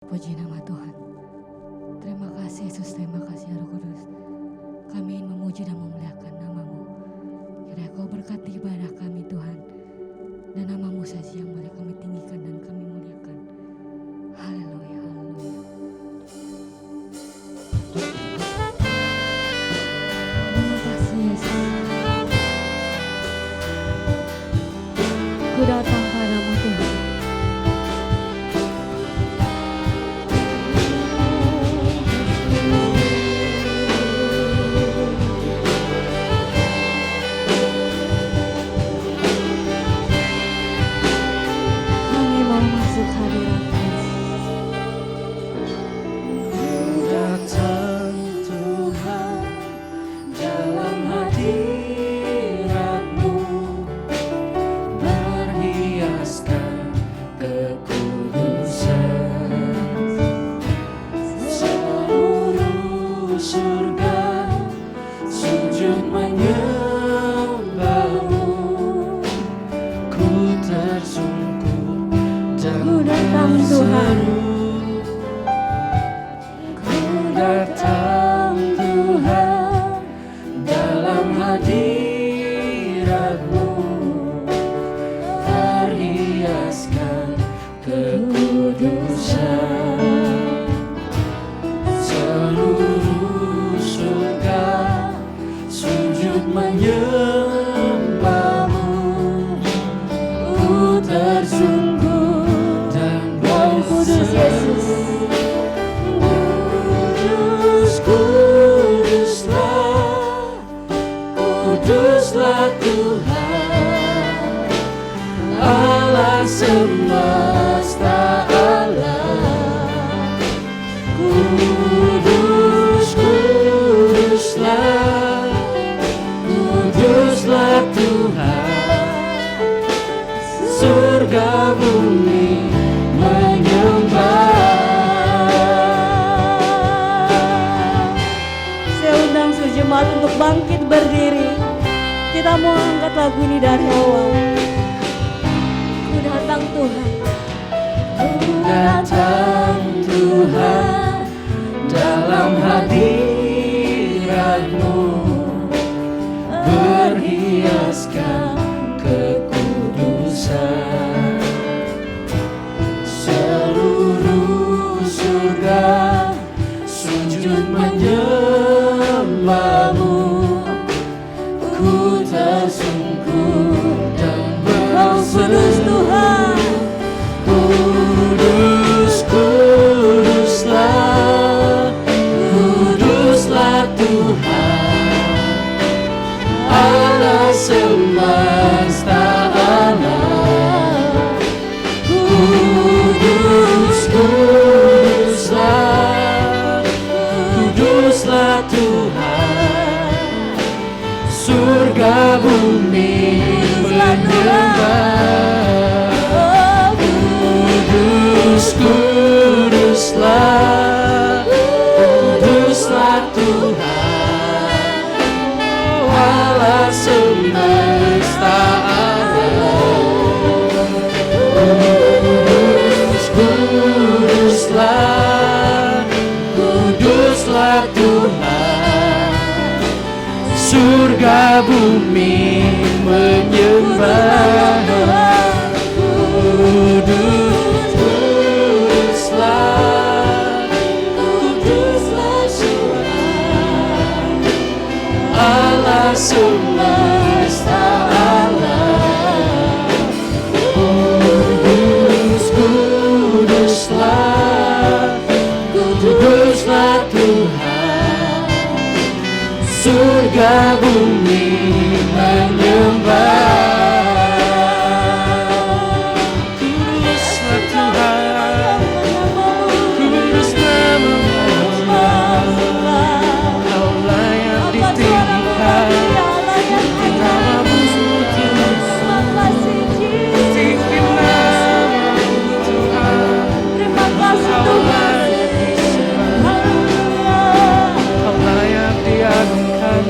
Puji nama Tuhan. Terima kasih Yesus, terima kasih Roh Kudus. Kami ingin memuji dan memuliakan nama-Mu. Kiranya Kau berkati ibadah kami Tuhan. Dan nama-Mu saja yang boleh kami tinggikan dan kami muliakan. Haleluya, haleluya. Terima kasih Yesus. Ku datang padamu Tuhan. Untuk bangkit berdiri, kita mau angkat lagu ini dari awal. Ku datang Tuhan, ku datang Tuhan, dalam hadirat-Mu berhiaskan kekudusan. Seluruh surga sujud menyembah-Mu. Ku tersungkur dan berseru, Tuhan, kudus, kuduslah, kuduslah Tuhan, Allah semesta alam. Kudus, kuduslah, kuduslah Tuhan, surga bumi menyembah. Kudus, kuduslah, kuduslah Tuhan, Allah semesta alam. Kudus, kuduslah, kuduslah Tuhan, surga bumi menyembah. Kudus, kuduslah, kuduslah Tuhan, Allah semesta alam. Kudus, kuduslah, kuduslah Tuhan, surga bumi menyembah. Kuduslah Tuhan, kudus nama-Mu, Allah yang ditinggikan, nama-Mu kudus, tinggi nama-Mu Tuhan. Terima kasih Tuhan, Allah yang diagungkan.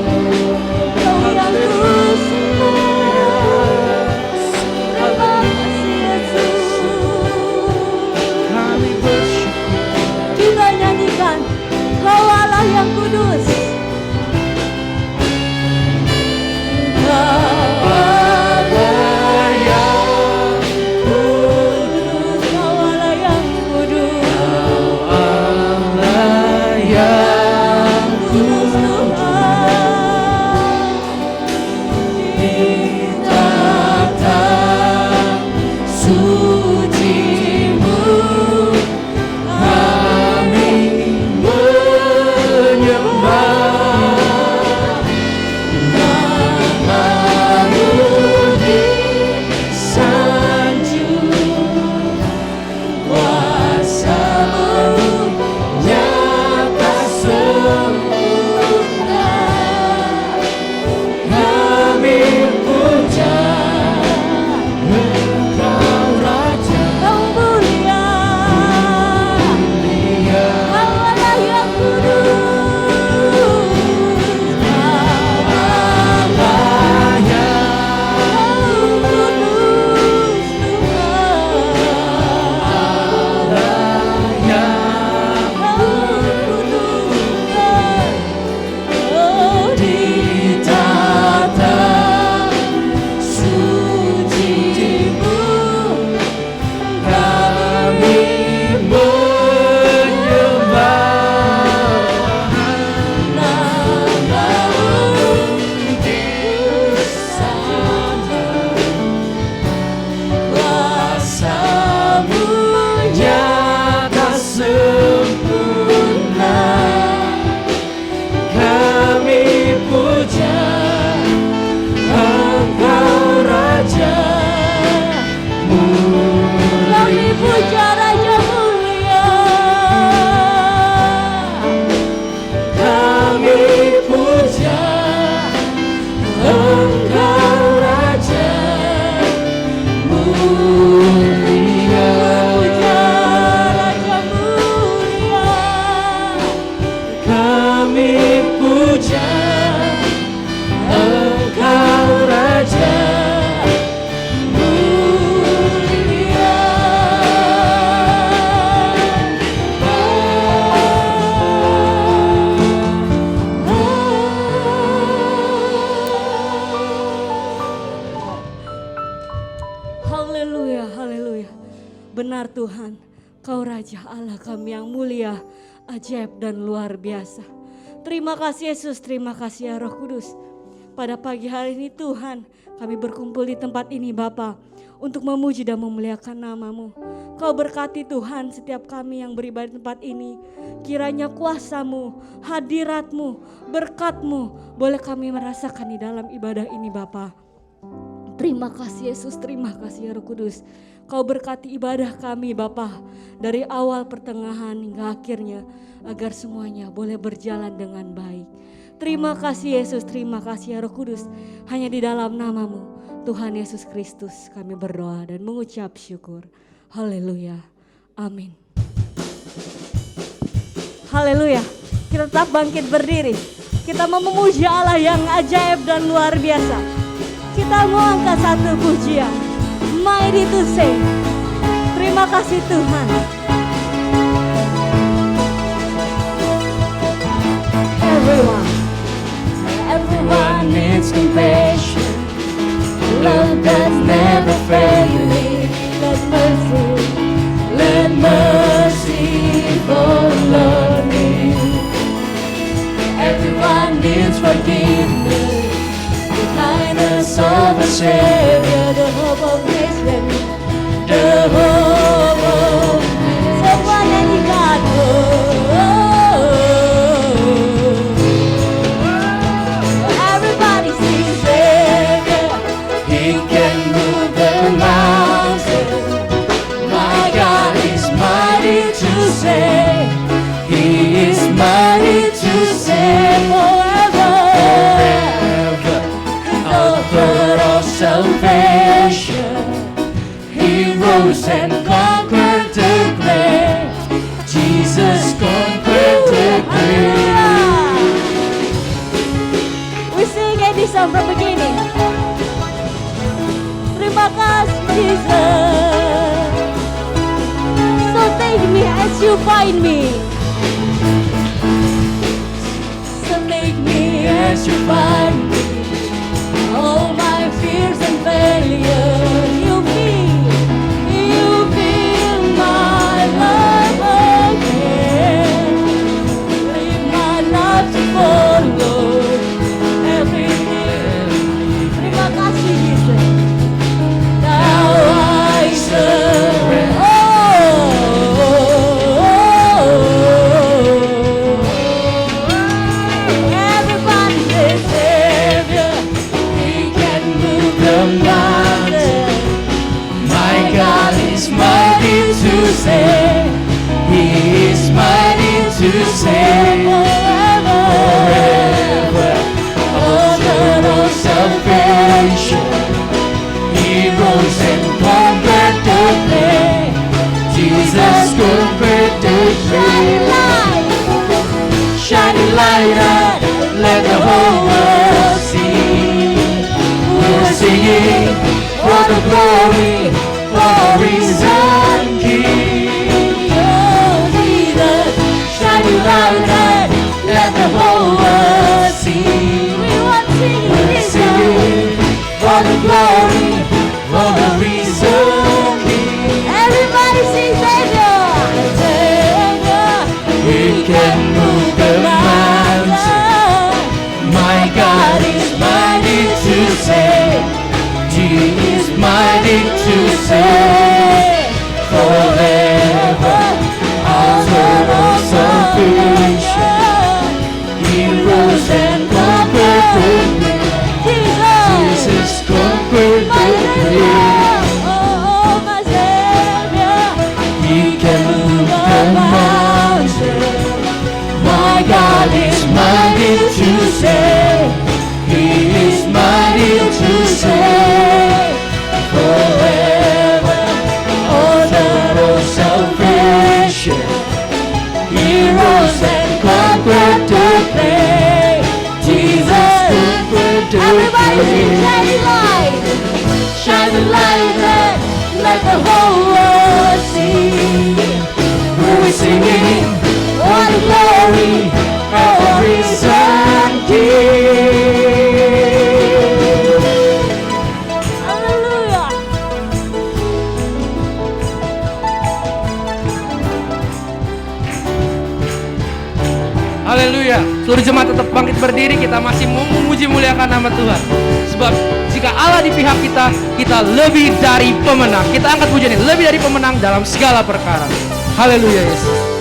Engkau Raja Allah kami yang mulia, ajaib dan luar biasa. Terima kasih Yesus, terima kasih ya Roh Kudus. Pada pagi hari ini Tuhan, kami berkumpul di tempat ini Bapa untuk memuji dan memuliakan nama-Mu. Kau berkati Tuhan setiap kami yang beribadah di tempat ini. Kiranya kuasa-Mu, hadirat-Mu, berkat-Mu boleh kami merasakan di dalam ibadah ini Bapa. Terima kasih Yesus, terima kasih ya Roh Kudus. Kau berkati ibadah kami Bapa dari awal pertengahan hingga akhirnya agar semuanya boleh berjalan dengan baik. Terima kasih Yesus, terima kasih ya Roh Kudus. Hanya di dalam nama-Mu Tuhan Yesus Kristus kami berdoa dan mengucap syukur. Haleluya, amin. Haleluya, kita tetap bangkit berdiri. Kita mau memuji Allah yang ajaib dan luar biasa. Kita mau angkat satu pujian, Mighty to Save. Terima kasih Tuhan. Everyone needs compassion, love that's never failing. Let mercy follow me. Everyone needs forgiveness, the kindness of a Savior, the hope of Christian, the hope of Semua nyanyikan. everybody sees Savior. He can move the mountain. My God is mighty to save. He is mighty to save forever. Author of salvation. He rose and conquered the grave. Jesus conquered the grave. We sing this song from beginning. Terima kasih Jesus. So take me as you find me. So make me as you find me. All my fears and failure, you feel my life again. Leave my life to follow every day. Terima kasih Jesus. Now I surrender. Everybody say Savior. He can move the mountain. My God is mighty to save. He is mighty to save forever. Author of salvation. He rose and conquered the grave. Jesus conquered the grave. Shining light up, let the whole world see. We're singing for the glory, for the risen King. Oh, Jesus, shining light up, let the whole world see. We're singing for the glory, for the risen King. Everybody sing Savior. He can move the mountain. My God is mighty to save. He is mighty to save forever. Author of salvation. He rose and conquered the grave. Jesus conquered the grave. My Savior. He can move the mountain. My God is mighty to save. He is mighty to save forever. Author of salvation. He rose and conquered the grave. Jesus conquered the Everybody sing grave. shining light. Shine the light and let the whole world see. We're singing for the glory of the risen King. Haleluya. Haleluya. Seluruh jemaat tetap bangkit berdiri. Kita masih memuji muliakan nama Tuhan. Sebab jika Allah di pihak kita, kita lebih dari pemenang. Kita angkat pujian ini, lebih dari pemenang dalam segala perkara. Haleluya Yesus.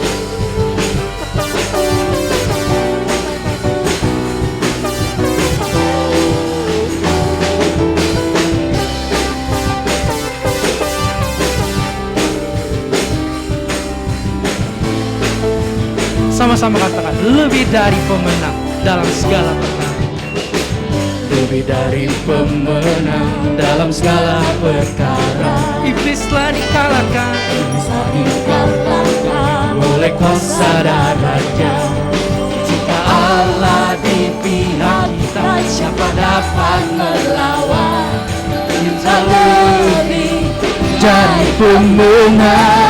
Sama-sama katakan, lebih dari pemenang dalam segala perkara. Lebih dari pemenang dalam segala perkara. Iblis telah dikalahkan, oleh kuasa darahnya. Jika Allah di pihak kita, siapa dapat melawan? Kita lebih dari pemenang.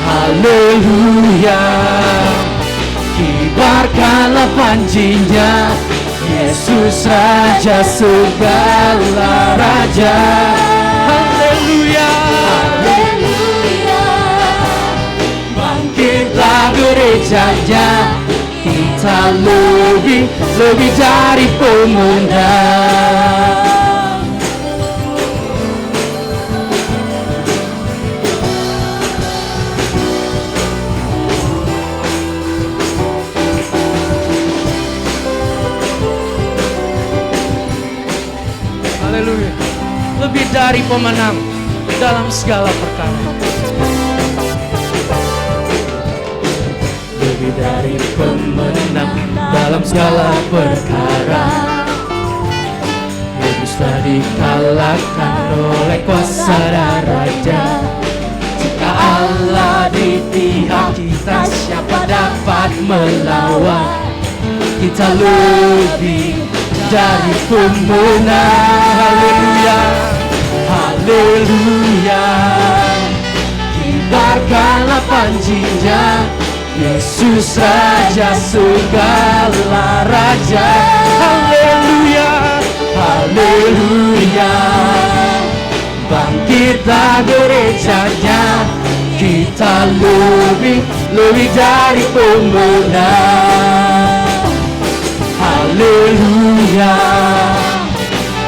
Haleluya, kibarkanlah panjinya, Yesus Raja segala raja. Haleluya, haleluya, bangkitlah gerejanya, kita lebih dari pemenang. Haleluya. Lebih dari pemenang dalam segala perkara. Lebih dari pemenang dalam segala perkara. Yesus telah dikalahkan oleh kuasa raja. Jika Allah di pihak kita, siapa dapat melawan? Kita lebih dari pemenang. Haleluya, haleluya, kibarkanlah panjinya, Yesus Raja segala raja. Haleluya, haleluya, bangkitlah gerejanya, kita lebih dari pemenang. Haleluya,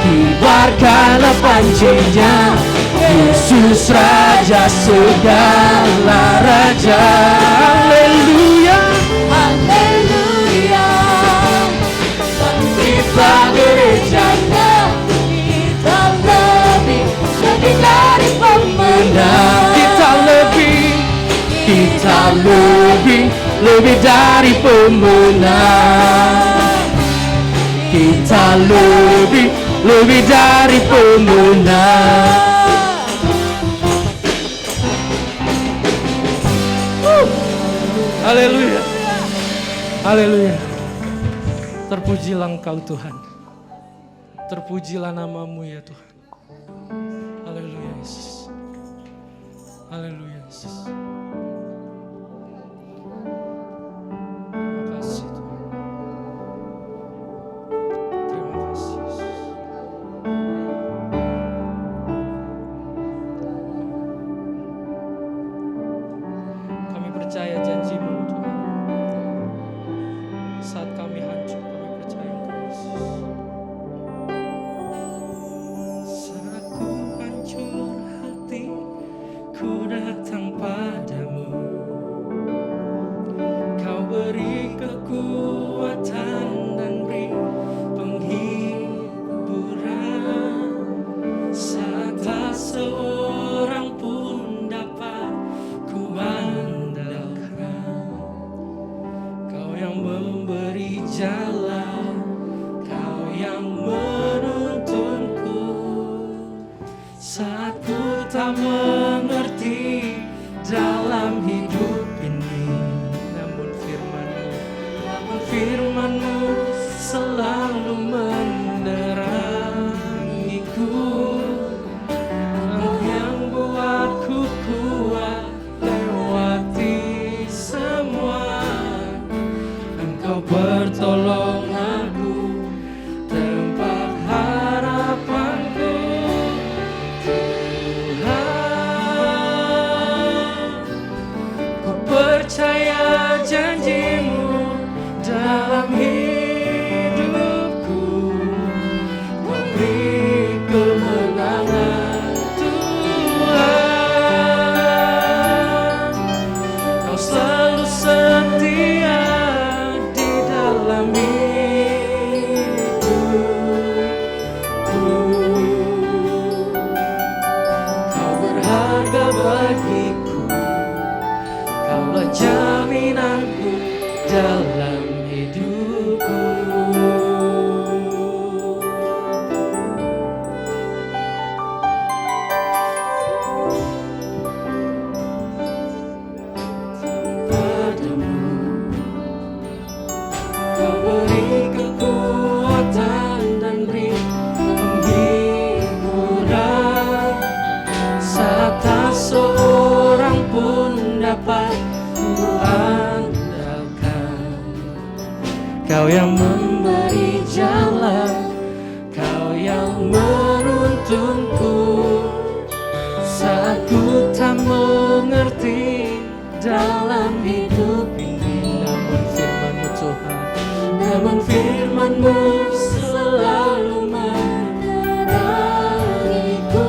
kibarkanlah panjinya, Yesus Raja segala raja. Haleluya, haleluya, bangkitlah gerejanya, kita lebih dari pemenang. Kita lebih dari pemenang. Kita lebih dari pemenang. Haleluya, haleluya. Terpujilah Engkau Tuhan, terpujilah namamu ya Tuhan. Haleluya Yesus, haleluya Yesus. Terima kasih Tuhan. Terima kasih Yesus. Kami percaya janji-Mu Tuhan. Saat kami hancur, kami percaya Engkau Yesus. Saat ku hancur hati, ku datang padamu. Kau beri kekuatan dan beri penghiburan. Saat tak seorang pun dapat ku andalkan, Kau yang memberi jalan, Kau yang menuntunku. Saat ku tak mengerti dalam hidup ini, namun firman-Mu selalu menerangiku. Engkau yang buatku kuat lewati semua. Engkau bertolong aku, tempat harapanku. Tuhan, ku percaya janji-Mu. dalam hidupku. Kau beri kemenangan Tuhan. Kau selalu setia di dalam hidupku. Kau berharga bagiku. Kaulah jaminanku dalam hidupku. Padamu Kau beri kekuatan dan beri penghiburan, saat tak seorang pun dapat kuandalkan. Kau yang memberi jalan, Kau yang menuntunku saat ku tak mengerti dalam hidup ini. Namun firman-Mu Tuhan, namun firman-Mu selalu menerangiku.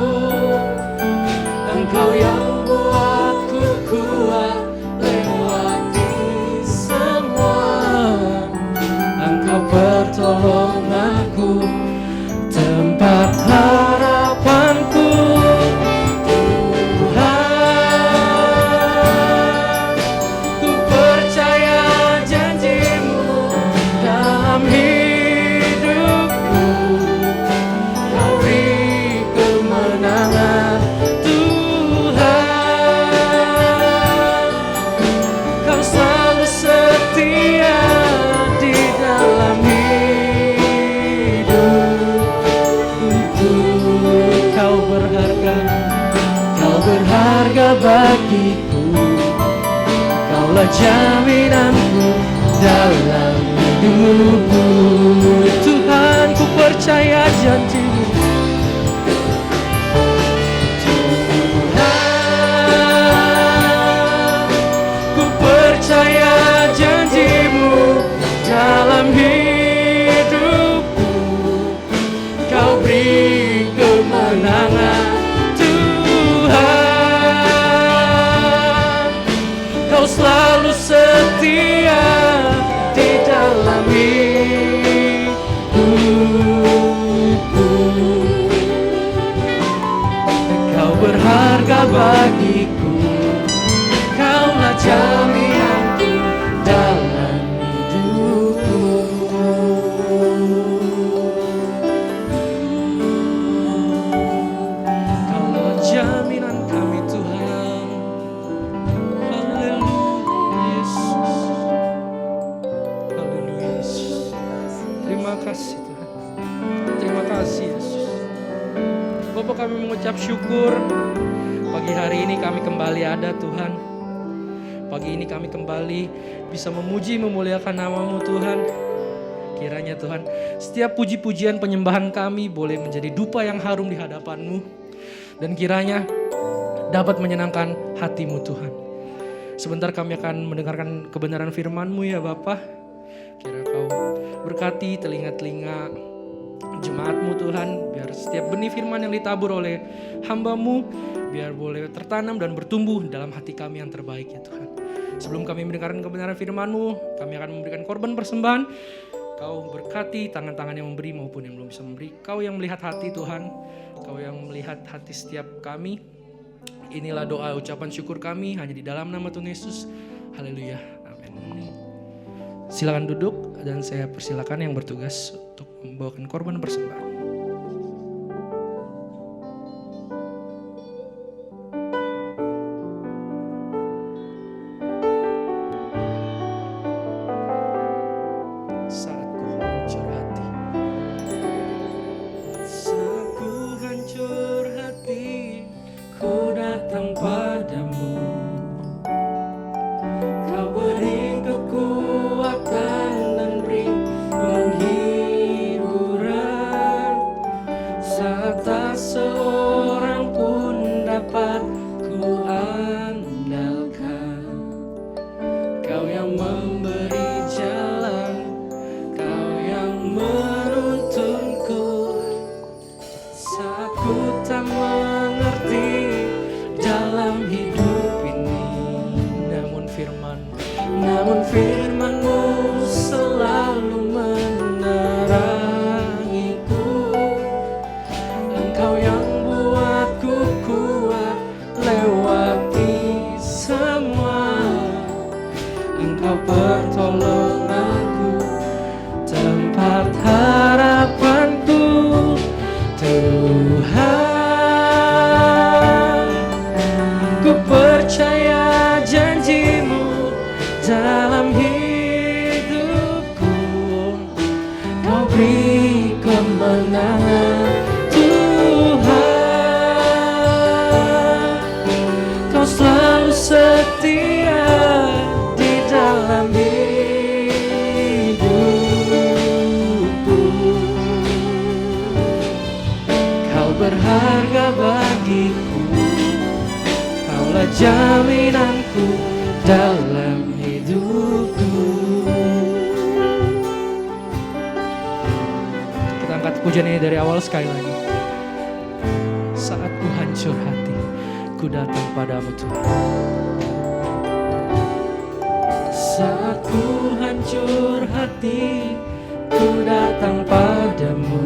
Engkau yang buatku kuat lewati semua. Engkau pertolonganku, tempat harapanku. Tuhan, ku percaya janji-Mu dalam hidupku. Kau beri kemenangan Tuhan. Kau selalu setia di dalam hidupku. Kau berharga bagiku. Kaulah jaminanku dalam hidupku. Tuhan, ku percaya janji-Mu. Tuhan, ku percaya janji-Mu dalam hidupku. Kau beri kemenangan Tuhan. Kau selalu setia di dalam hidupku. Kau berharga bagiku. Kaulah jaminanku dalam hidupku. Kaulah jaminan kami Tuhan. Haleluya Yesus. Haleluya Yesus. Terima kasih Tuhan. Terima kasih Yesus. Bapak, kami mengucap syukur. Pagi hari ini kami kembali ada Tuhan. Pagi ini kami kembali bisa memuji memuliakan nama-Mu Tuhan. Kiranya Tuhan, setiap puji-pujian penyembahan kami boleh menjadi dupa yang harum di hadapan-Mu. Dan kiranya dapat menyenangkan hati-Mu Tuhan. Sebentar kami akan mendengarkan kebenaran firman-Mu ya Bapa. Kira Kau berkati telinga-telinga jemaat-Mu Tuhan, biar setiap benih firman yang ditabur oleh hamba-Mu biar boleh tertanam dan bertumbuh dalam hati kami yang terbaik ya Tuhan. Sebelum kami mendengarkan kebenaran firman-Mu, kami akan memberikan korban persembahan. Kau berkati tangan-tangan yang memberi maupun yang belum bisa memberi. Kau yang melihat hati Tuhan, Kau yang melihat hati setiap kami. Inilah doa ucapan syukur kami hanya di dalam nama Tuhan Yesus. Haleluya, amin. Silakan duduk dan saya persilakan yang bertugas untuk membawakan korban persembahan. Saat ku hancur hati, saat ku hancur hati, ku datang padamu. Kau beri kekuatan dan beri penghiburan, namun firman-Mu selalu menerangiku. Engkau yang buatku kuat lewati semua. Engkau pertolonganku, tempat harapanku, Tuhan. Ku percaya janji-Mu dalam hidupku. Kau beri kemenangan, Tuhan. Kau selalu setia di dalam hidupku. Kau berharga bagiku, Kaulah jaminanku dalam hidupku. Kita angkat pujian ini dari awal sekali lagi. Saat ku hancur hati, ku datang padamu Tuhan. Saat ku hancur hati, ku datang padamu.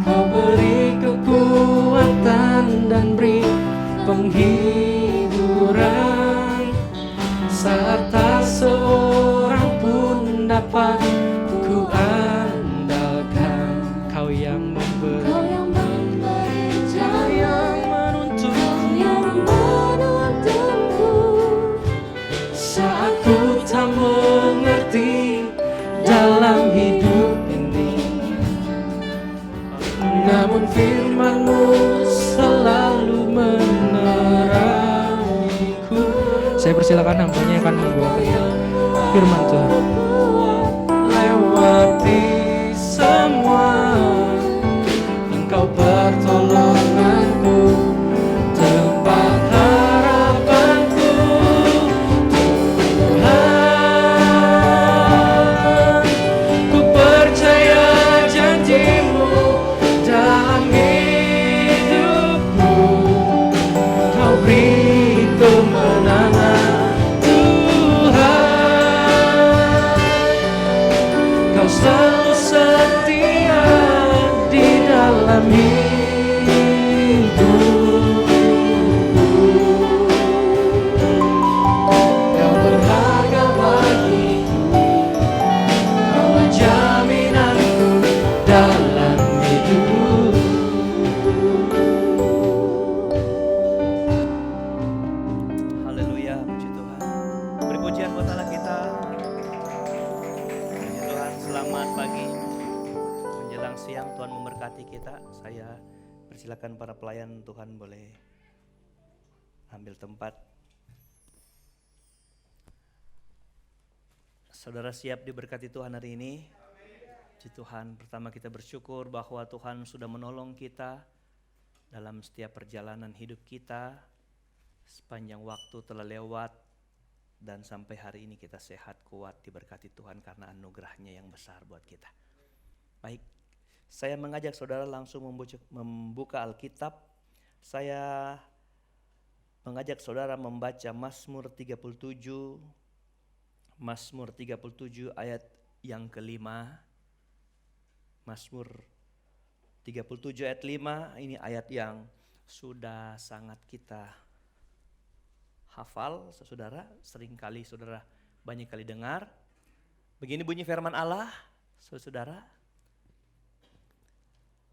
Kau beri kekuatan dan beri penghiburan. Saat tak seorang pun dapat ku andalkan, Kau yang memberi, Kau yang memberi Kau yang jalan, menuntun. yang menuntunku. Saat ku tak mengerti dalam hidup ini, namun firman-Mu selalu menerangiku. Saya persilakan hambanya yang akan membawakan firman Tuhan. Lewati semua, Engkau pertolonganku, tempat harapanku, Tuhan. Ku percaya janji-Mu dalam hidupku. Kau beri kemenangan, Tuhan. Kau selalu setia di dalam hidupku. Kau berharga bagiku, Kaulah jaminanku dalam hidupku. Haleluya, puji Tuhan. Beri pujian buat Allah kita. Puji Tuhan, selamat pagi. Menjelang siang Tuhan memberkati kita. Saya persilakan para pelayan Tuhan boleh ambil tempat. Saudara siap diberkati Tuhan hari ini? Puji Tuhan, pertama kita bersyukur bahwa Tuhan sudah menolong kita dalam setiap perjalanan hidup kita. Sepanjang waktu telah lewat dan sampai hari ini kita sehat, kuat, diberkati Tuhan karena anugerah-Nya yang besar buat kita. Baik, saya mengajak saudara langsung membuka Alkitab. Saya mengajak saudara membaca Mazmur 37. Mazmur 37 ayat yang kelima. Mazmur 37 ayat 5, ini ayat yang sudah sangat kita hafal, saudara, seringkali saudara banyak kali dengar. Begini bunyi firman Allah, saudara.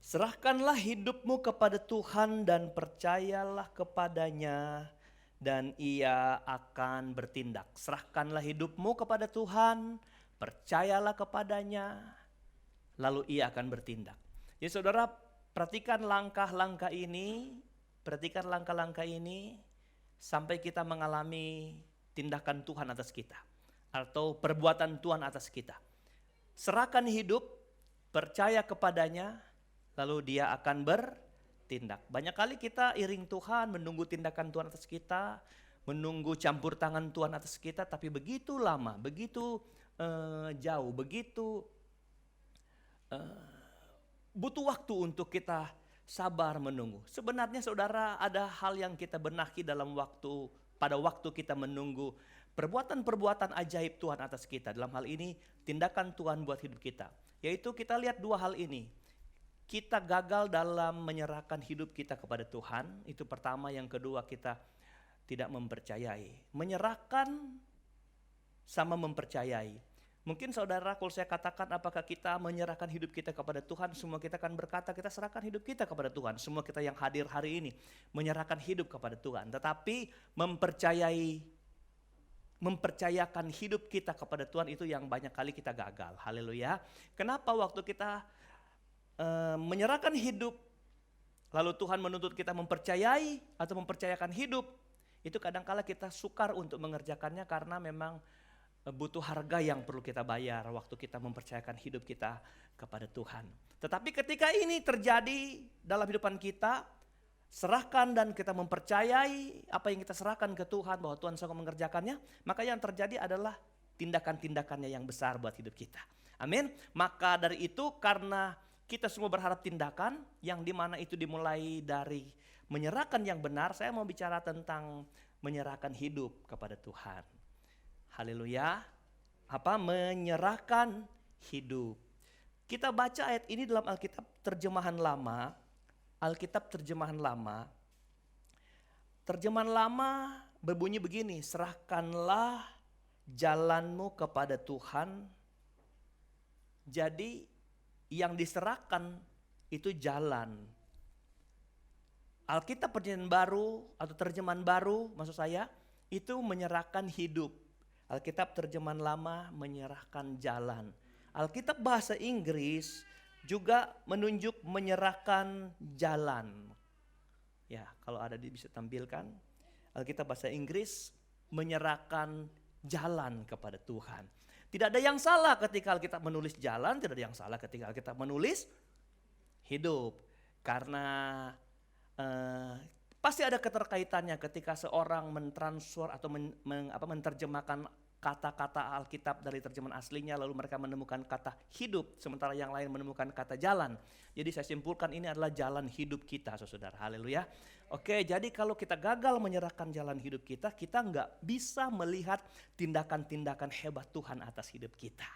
Serahkanlah hidupmu kepada Tuhan dan percayalah kepadanya dan Ia akan bertindak. Serahkanlah hidupmu kepada Tuhan, percayalah kepadanya, lalu Ia akan bertindak. Jadi saudara, perhatikan langkah-langkah ini, sampai kita mengalami tindakan Tuhan atas kita atau perbuatan Tuhan atas kita. Serahkan hidup, percaya kepadanya, lalu Dia akan bertindak. Banyak kali kita iring Tuhan, menunggu tindakan Tuhan atas kita, menunggu campur tangan Tuhan atas kita, tapi begitu lama, begitu jauh, begitu butuh waktu untuk kita sabar menunggu. Sebenarnya saudara, ada hal yang kita benahi dalam waktu pada waktu kita menunggu perbuatan-perbuatan ajaib Tuhan atas kita. Dalam hal ini tindakan Tuhan buat hidup kita. Yaitu kita lihat dua hal ini. Kita gagal dalam menyerahkan hidup kita kepada Tuhan. Itu pertama. Yang kedua, kita tidak mempercayai. Menyerahkan sama mempercayai. Mungkin saudara, kalau saya katakan apakah kita menyerahkan hidup kita kepada Tuhan, semua kita akan berkata kita serahkan hidup kita kepada Tuhan. Semua kita yang hadir hari ini menyerahkan hidup kepada Tuhan. Tetapi mempercayakan hidup kita kepada Tuhan itu yang banyak kali kita gagal. Haleluya. Kenapa waktu kita menyerahkan hidup, lalu Tuhan menuntut kita mempercayai atau mempercayakan hidup, itu kadangkala kita sukar untuk mengerjakannya karena memang butuh harga yang perlu kita bayar waktu kita mempercayakan hidup kita kepada Tuhan. Tetapi ketika ini terjadi dalam kehidupan kita, serahkan dan kita mempercayai apa yang kita serahkan ke Tuhan bahwa Tuhan sanggup mengerjakannya, maka yang terjadi adalah tindakan-tindakannya yang besar buat hidup kita. Amin. Maka dari itu, karena kita semua berharap tindakan yang dimana itu dimulai dari menyerahkan yang benar, saya mau bicara tentang menyerahkan hidup kepada Tuhan. Haleluya. Menyerahkan hidup. Kita baca ayat ini dalam Alkitab terjemahan lama. Alkitab terjemahan lama. Terjemahan lama berbunyi begini, serahkanlah jalanmu kepada Tuhan. Jadi yang diserahkan itu jalan. Alkitab perjanjian baru atau terjemahan baru maksud saya itu menyerahkan hidup. Alkitab terjemahan lama menyerahkan jalan. Alkitab bahasa Inggris juga menunjuk menyerahkan jalan. Ya, kalau ada bisa tampilkan. Alkitab bahasa Inggris menyerahkan jalan kepada Tuhan. Tidak ada yang salah ketika Alkitab menulis jalan, tidak ada yang salah ketika Alkitab menulis hidup. Karena pasti ada keterkaitannya ketika seorang mentransfer atau menerjemahkan kata-kata Alkitab dari terjemahan aslinya, lalu mereka menemukan kata hidup, sementara yang lain menemukan kata jalan. Jadi saya simpulkan ini adalah jalan hidup kita, saudara. Haleluya. Oke, jadi kalau kita gagal menyerahkan jalan hidup kita, kita nggak bisa melihat tindakan-tindakan hebat Tuhan atas hidup kita.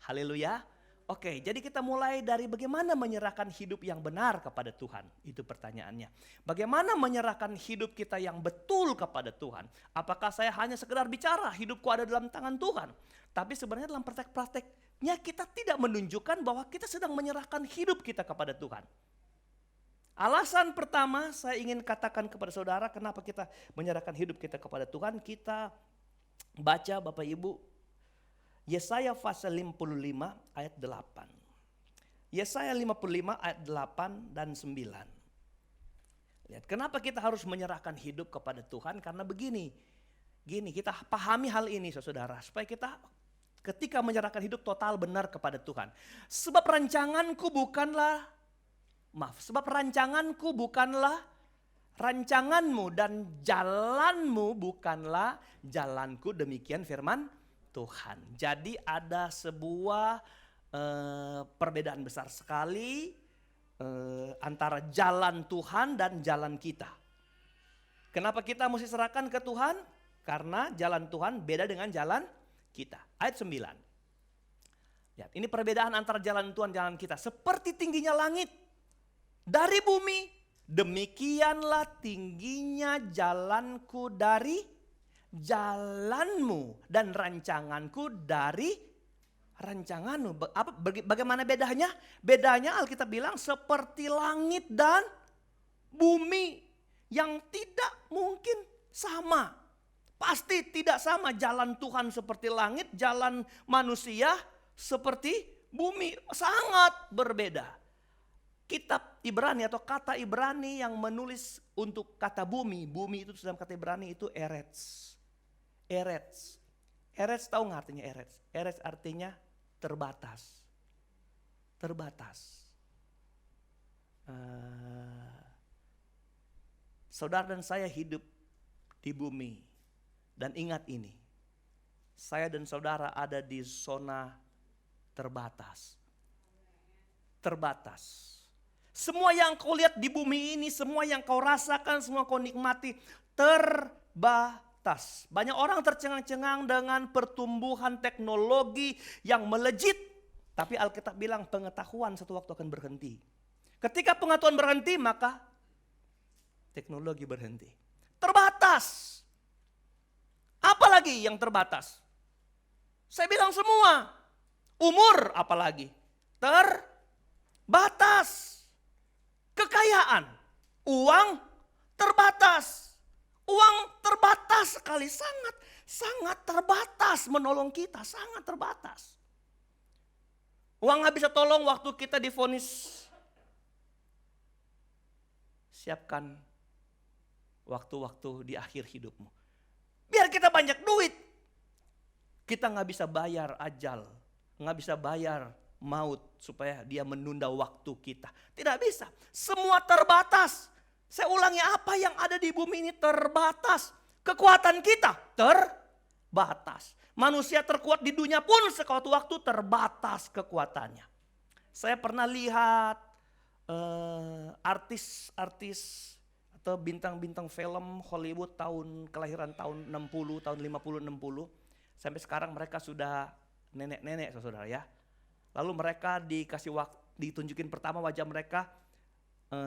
Haleluya. Oke, jadi kita mulai dari bagaimana menyerahkan hidup yang benar kepada Tuhan. Itu pertanyaannya. Bagaimana menyerahkan hidup kita yang betul kepada Tuhan? Apakah saya hanya sekedar bicara hidupku ada dalam tangan Tuhan? Tapi sebenarnya dalam praktek-prakteknya kita tidak menunjukkan bahwa kita sedang menyerahkan hidup kita kepada Tuhan. Alasan pertama saya ingin katakan kepada saudara kenapa kita menyerahkan hidup kita kepada Tuhan. Kita baca Bapak Ibu Yesaya pasal 55 ayat 8. Yesaya 55 ayat 8 dan 9. Lihat, kenapa kita harus menyerahkan hidup kepada Tuhan? Karena begini. Kita pahami hal ini saudara. Supaya kita ketika menyerahkan hidup total benar kepada Tuhan. Sebab rancanganku bukanlah rancanganmu dan jalanmu bukanlah jalanku, demikian firman Tuhan. Jadi ada sebuah perbedaan besar sekali antara jalan Tuhan dan jalan kita. Kenapa kita mesti serahkan ke Tuhan? Karena jalan Tuhan beda dengan jalan kita. Ayat 9. Lihat, ini perbedaan antara jalan Tuhan dan jalan kita. Seperti tingginya langit dari bumi, demikianlah tingginya jalanku dari jalanmu dan rancanganku dari rancanganmu. Bagaimana bedanya? Bedanya Alkitab bilang seperti langit dan bumi yang tidak mungkin sama. Pasti tidak sama jalan Tuhan seperti langit, jalan manusia seperti bumi. Sangat berbeda. Kitab Ibrani atau kata Ibrani yang menulis untuk kata bumi. Bumi itu dalam kata Ibrani itu eretz. Eretz tahu nggak artinya eretz? Eretz artinya terbatas. Saudara dan saya hidup di bumi. Dan ingat ini, saya dan saudara ada di zona terbatas. Semua yang kau lihat di bumi ini, semua yang kau rasakan, semua kau nikmati terbatas. terbatas. Banyak orang tercengang-cengang dengan pertumbuhan teknologi yang melejit. Tapi Alkitab bilang pengetahuan satu waktu akan berhenti. Ketika pengetahuan berhenti, maka teknologi berhenti. Terbatas. Apalagi yang terbatas? Saya bilang semua. Umur apalagi? Terbatas. Kekayaan. Uang terbatas. Uang terbatas sekali. Sangat terbatas menolong kita. Sangat terbatas. Uang gak bisa tolong waktu kita divonis. Siapkan waktu-waktu di akhir hidupmu. Biar kita banyak duit. Kita gak bisa bayar ajal. Gak bisa bayar maut supaya dia menunda waktu kita. Tidak bisa. Semua terbatas. Saya ulangi, apa yang ada di bumi ini terbatas. Kekuatan kita terbatas. Manusia terkuat di dunia pun sekuat waktu terbatas kekuatannya. Saya pernah lihat artis-artis atau bintang-bintang film Hollywood kelahiran tahun 60, tahun 50, 60. Sampai sekarang mereka sudah nenek-nenek saudara ya. Lalu mereka dikasih waktu, ditunjukin pertama wajah mereka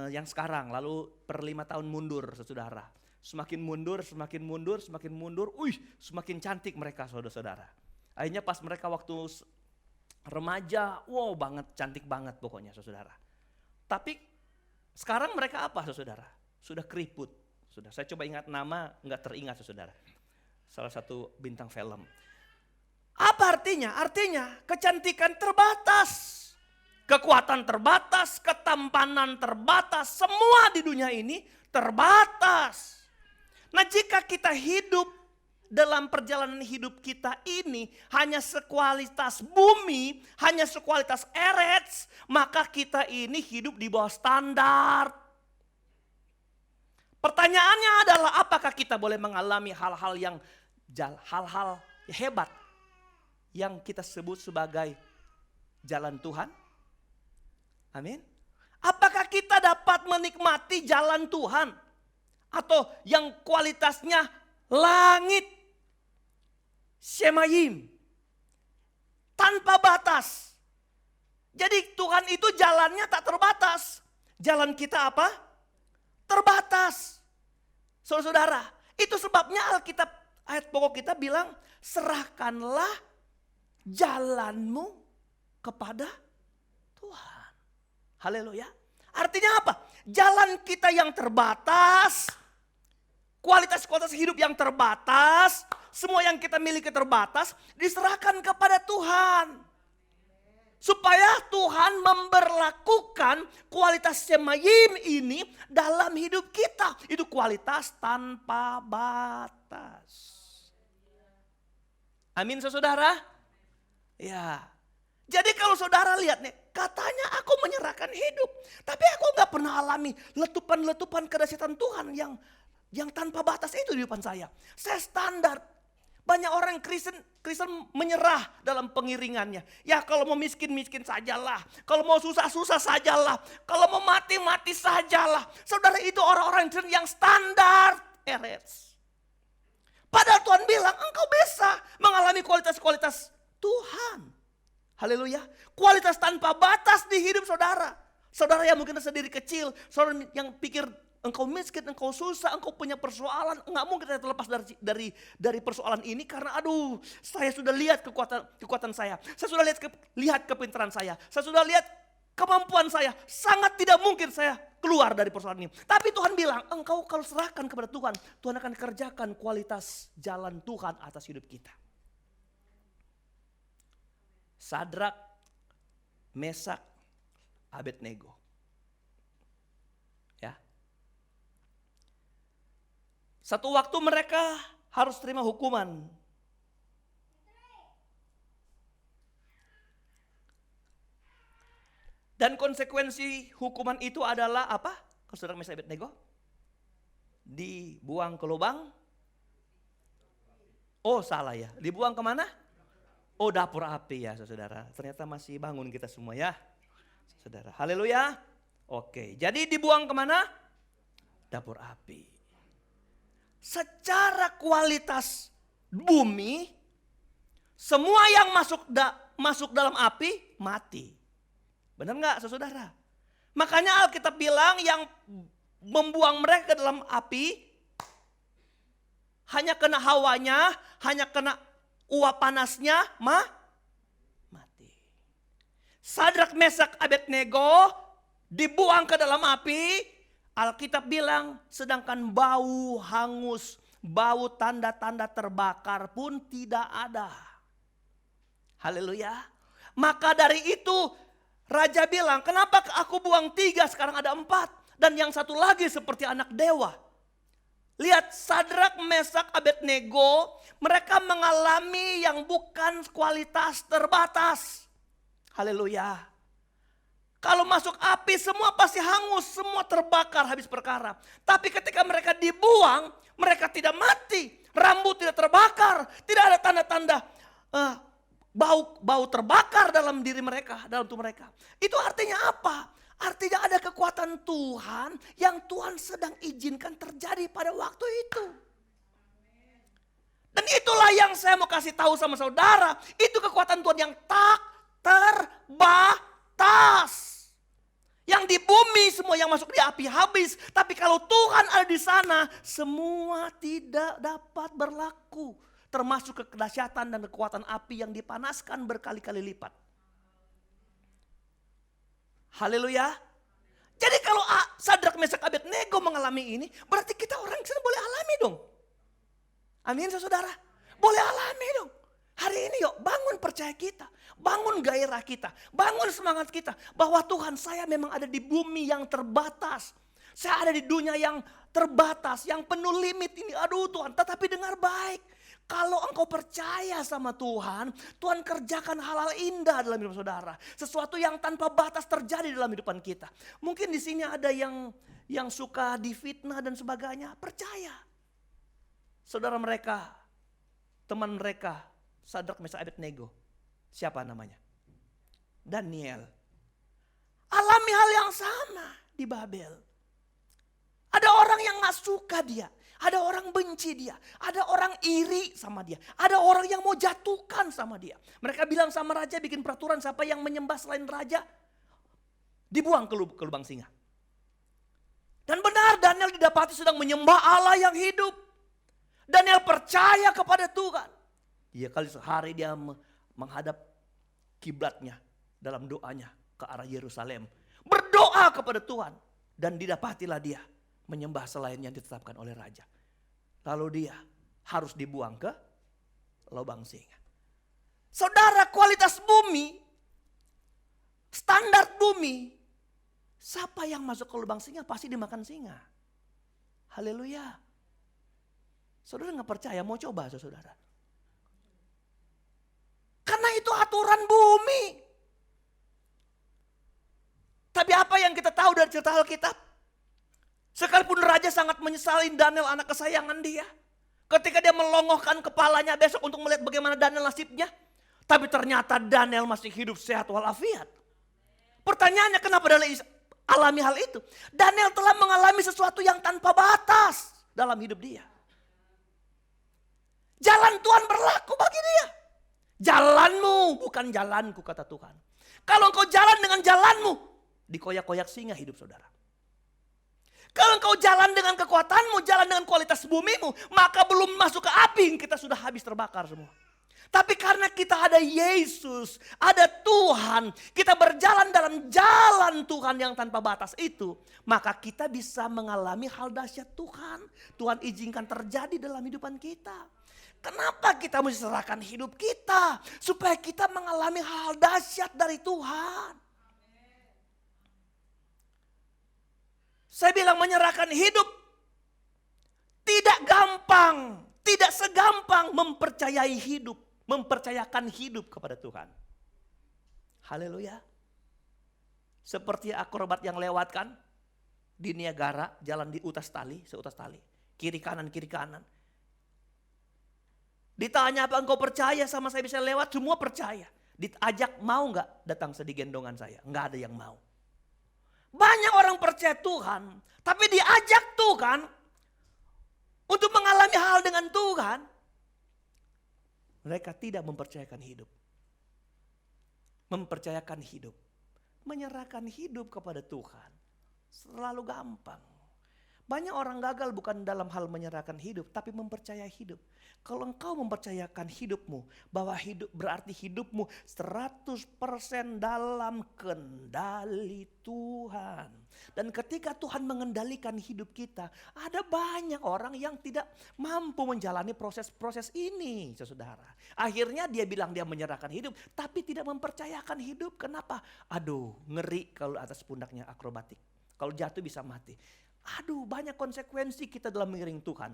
yang sekarang. Lalu per 5 tahun mundur saudara. Semakin mundur, semakin cantik mereka saudara-saudara. Akhirnya pas mereka waktu remaja, wow banget, cantik banget pokoknya saudara. Tapi sekarang mereka apa saudara? Sudah keriput. Sudah, saya coba ingat nama, nggak teringat saudara. Salah satu bintang film. Apa artinya? Artinya kecantikan terbatas. Kekuatan terbatas, ketampanan terbatas. Semua di dunia ini terbatas. Nah jika kita hidup dalam perjalanan hidup kita ini hanya sekualitas bumi, hanya sekualitas erets, maka kita ini hidup di bawah standar. Pertanyaannya adalah apakah kita boleh mengalami hal-hal hebat yang kita sebut sebagai jalan Tuhan? Amin. Apakah kita dapat menikmati jalan Tuhan atau yang kualitasnya langit? Shemayim. Tanpa batas. Jadi Tuhan itu jalannya tak terbatas. Jalan kita apa? Terbatas. Saudara-saudara, itu sebabnya Alkitab ayat pokok kita bilang, serahkanlah jalanmu kepada Tuhan. Haleluya. Artinya apa? Jalan kita yang terbatas, kualitas hidup yang terbatas, semua yang kita miliki terbatas, diserahkan kepada Tuhan. Supaya Tuhan memberlakukan kualitas Shemayim ini dalam hidup kita. Itu kualitas tanpa batas. Amin saudara? Ya. Jadi kalau saudara lihat nih, katanya aku menyerahkan hidup. Tapi aku gak pernah alami letupan-letupan kedahsyatan Tuhan yang tanpa batas itu di depan saya. Saya standar. Banyak orang Kristen menyerah dalam pengiringannya. Ya kalau mau miskin sajalah. Kalau mau susah sajalah. Kalau mau mati sajalah. Saudara itu orang-orang yang standar erets. Padahal Tuhan bilang engkau bisa mengalami kualitas-kualitas Tuhan. Haleluya. Kualitas tanpa batas di hidup saudara. Saudara yang mungkin sendiri kecil. Saudara yang pikir engkau miskin, engkau susah, engkau punya persoalan. Enggak mungkin saya terlepas dari persoalan ini. Karena aduh, saya sudah lihat kekuatan saya. Saya sudah lihat kepintaran saya. Saya sudah lihat kemampuan saya. Sangat tidak mungkin saya keluar dari persoalan ini. Tapi Tuhan bilang, engkau kalau serahkan kepada Tuhan, Tuhan akan kerjakan kualitas jalan Tuhan atas hidup kita. Sadrak, Mesak, Abednego. Ya. Satu waktu mereka harus terima hukuman. Dan konsekuensi hukuman itu adalah apa? Kalau saudara Mesak Abednego dibuang ke lubang. Oh salah ya, dibuang kemana? Oh dapur api ya saudara. Ternyata masih bangun kita semua ya. Saudara, haleluya. Oke, jadi dibuang kemana? Dapur api. secara kualitas bumi, semua yang masuk dalam api mati. Benar nggak saudara? Makanya Alkitab bilang yang membuang mereka ke dalam api hanya kena hawanya, hanya kena uap panasnya, mati. Sadrak, Mesak, Abednego dibuang ke dalam api. Alkitab bilang sedangkan bau hangus, bau tanda-tanda terbakar pun tidak ada. Haleluya. Maka dari itu raja bilang, kenapa aku buang 3 sekarang ada 4. Dan yang satu lagi seperti anak dewa. Lihat Sadrak, Mesak, Abednego, mereka mengalami yang bukan kualitas terbatas. Haleluya. Kalau masuk api semua pasti hangus, semua terbakar habis perkara. Tapi ketika mereka dibuang, mereka tidak mati. Rambut tidak terbakar, tidak ada tanda-tanda bau terbakar dalam diri mereka, dalam tubuh mereka. Itu artinya apa? Artinya ada kekuatan Tuhan yang Tuhan sedang izinkan terjadi pada waktu itu. Dan itulah yang saya mau kasih tahu sama saudara. Itu kekuatan Tuhan yang tak terbatas. Yang di bumi semua yang masuk di api habis. Tapi kalau Tuhan ada di sana, semua tidak dapat berlaku. Termasuk kedahsyatan dan kekuatan api yang dipanaskan berkali-kali lipat. Haleluya. Jadi kalau Sadrak, Mesak, Abednego mengalami ini, berarti kita orang di sana boleh alami dong. Amin saudara. Boleh alami dong. Hari ini yuk bangun percaya kita. Bangun gairah kita. Bangun semangat kita. Bahwa Tuhan, saya memang ada di bumi yang terbatas. Saya ada di dunia yang terbatas. Yang penuh limit ini. Aduh Tuhan, tetapi dengar baik. Kalau engkau percaya sama Tuhan, Tuhan kerjakan hal-hal indah dalam hidup saudara. Sesuatu yang tanpa batas terjadi dalam hidupan kita. Mungkin di sini ada yang suka difitnah dan sebagainya. Percaya. Saudara mereka, teman mereka, Sadrak, Mesak, Abednego. Siapa namanya? Daniel. Alami hal yang sama di Babel. Ada orang yang gak suka dia. Ada orang benci dia. Ada orang iri sama dia. Ada orang yang mau jatuhkan sama dia. Mereka bilang sama raja, bikin peraturan siapa yang menyembah selain raja, dibuang ke lubang singa. Dan benar Daniel didapati sedang menyembah Allah yang hidup. Daniel percaya kepada Tuhan. 3 kali sehari dia menghadap kiblatnya dalam doanya ke arah Yerusalem. Berdoa kepada Tuhan. Dan didapatilah dia menyembah selain yang ditetapkan oleh raja. Lalu dia harus dibuang ke lubang singa. Saudara, kualitas bumi, standar bumi, siapa yang masuk ke lubang singa pasti dimakan singa. Haleluya. Saudara gak percaya, mau coba saudara. Karena itu aturan bumi. Tapi apa yang kita tahu dari cerita Alkitab? Sekalipun raja sangat menyesali Daniel, anak kesayangan dia. Ketika dia melongohkan kepalanya besok untuk melihat bagaimana Daniel nasibnya. Tapi ternyata Daniel masih hidup sehat walafiat. Pertanyaannya, kenapa Daniel alami hal itu? Daniel telah mengalami sesuatu yang tanpa batas dalam hidup dia. Jalan Tuhan berlaku bagi dia. Jalanmu bukan jalanku, kata Tuhan. Kalau engkau jalan dengan jalanmu, dikoyak-koyak singa hidup saudara. Kalau engkau jalan dengan kekuatanmu, jalan dengan kualitas bumimu, maka belum masuk ke api, kita sudah habis terbakar semua. Tapi karena kita ada Yesus, ada Tuhan, kita berjalan dalam jalan Tuhan yang tanpa batas itu, maka kita bisa mengalami hal dahsyat Tuhan. Tuhan izinkan terjadi dalam hidupan kita. Kenapa kita mesti serahkan hidup kita? Supaya kita mengalami hal dahsyat dari Tuhan. Saya bilang menyerahkan hidup tidak gampang. Tidak segampang mempercayai hidup. Mempercayakan hidup kepada Tuhan. Haleluya. Seperti akrobat yang lewatkan di Niagara, jalan di utas tali, seutas tali. Kiri kanan, kiri kanan. Ditanya apa engkau percaya sama saya bisa lewat, semua percaya. Diajak mau gak datang sedih gendongan saya? Gak ada yang mau. Banyak orang percaya Tuhan, tapi diajak Tuhan, untuk mengalami hal dengan Tuhan, mereka tidak mempercayakan hidup. Mempercayakan hidup. Menyerahkan hidup kepada Tuhan. Selalu gampang. Banyak orang gagal bukan dalam hal menyerahkan hidup, tapi mempercayai hidup. Kalau engkau mempercayakan hidupmu, bahwa hidup berarti hidupmu 100% dalam kendali Tuhan. Dan ketika Tuhan mengendalikan hidup kita, ada banyak orang yang tidak mampu menjalani proses-proses ini, saudara. Akhirnya dia bilang dia menyerahkan hidup, tapi tidak mempercayakan hidup. Kenapa? Aduh, ngeri kalau atas pundaknya akrobatik. Kalau jatuh bisa mati. Aduh, banyak konsekuensi kita dalam mengiring Tuhan.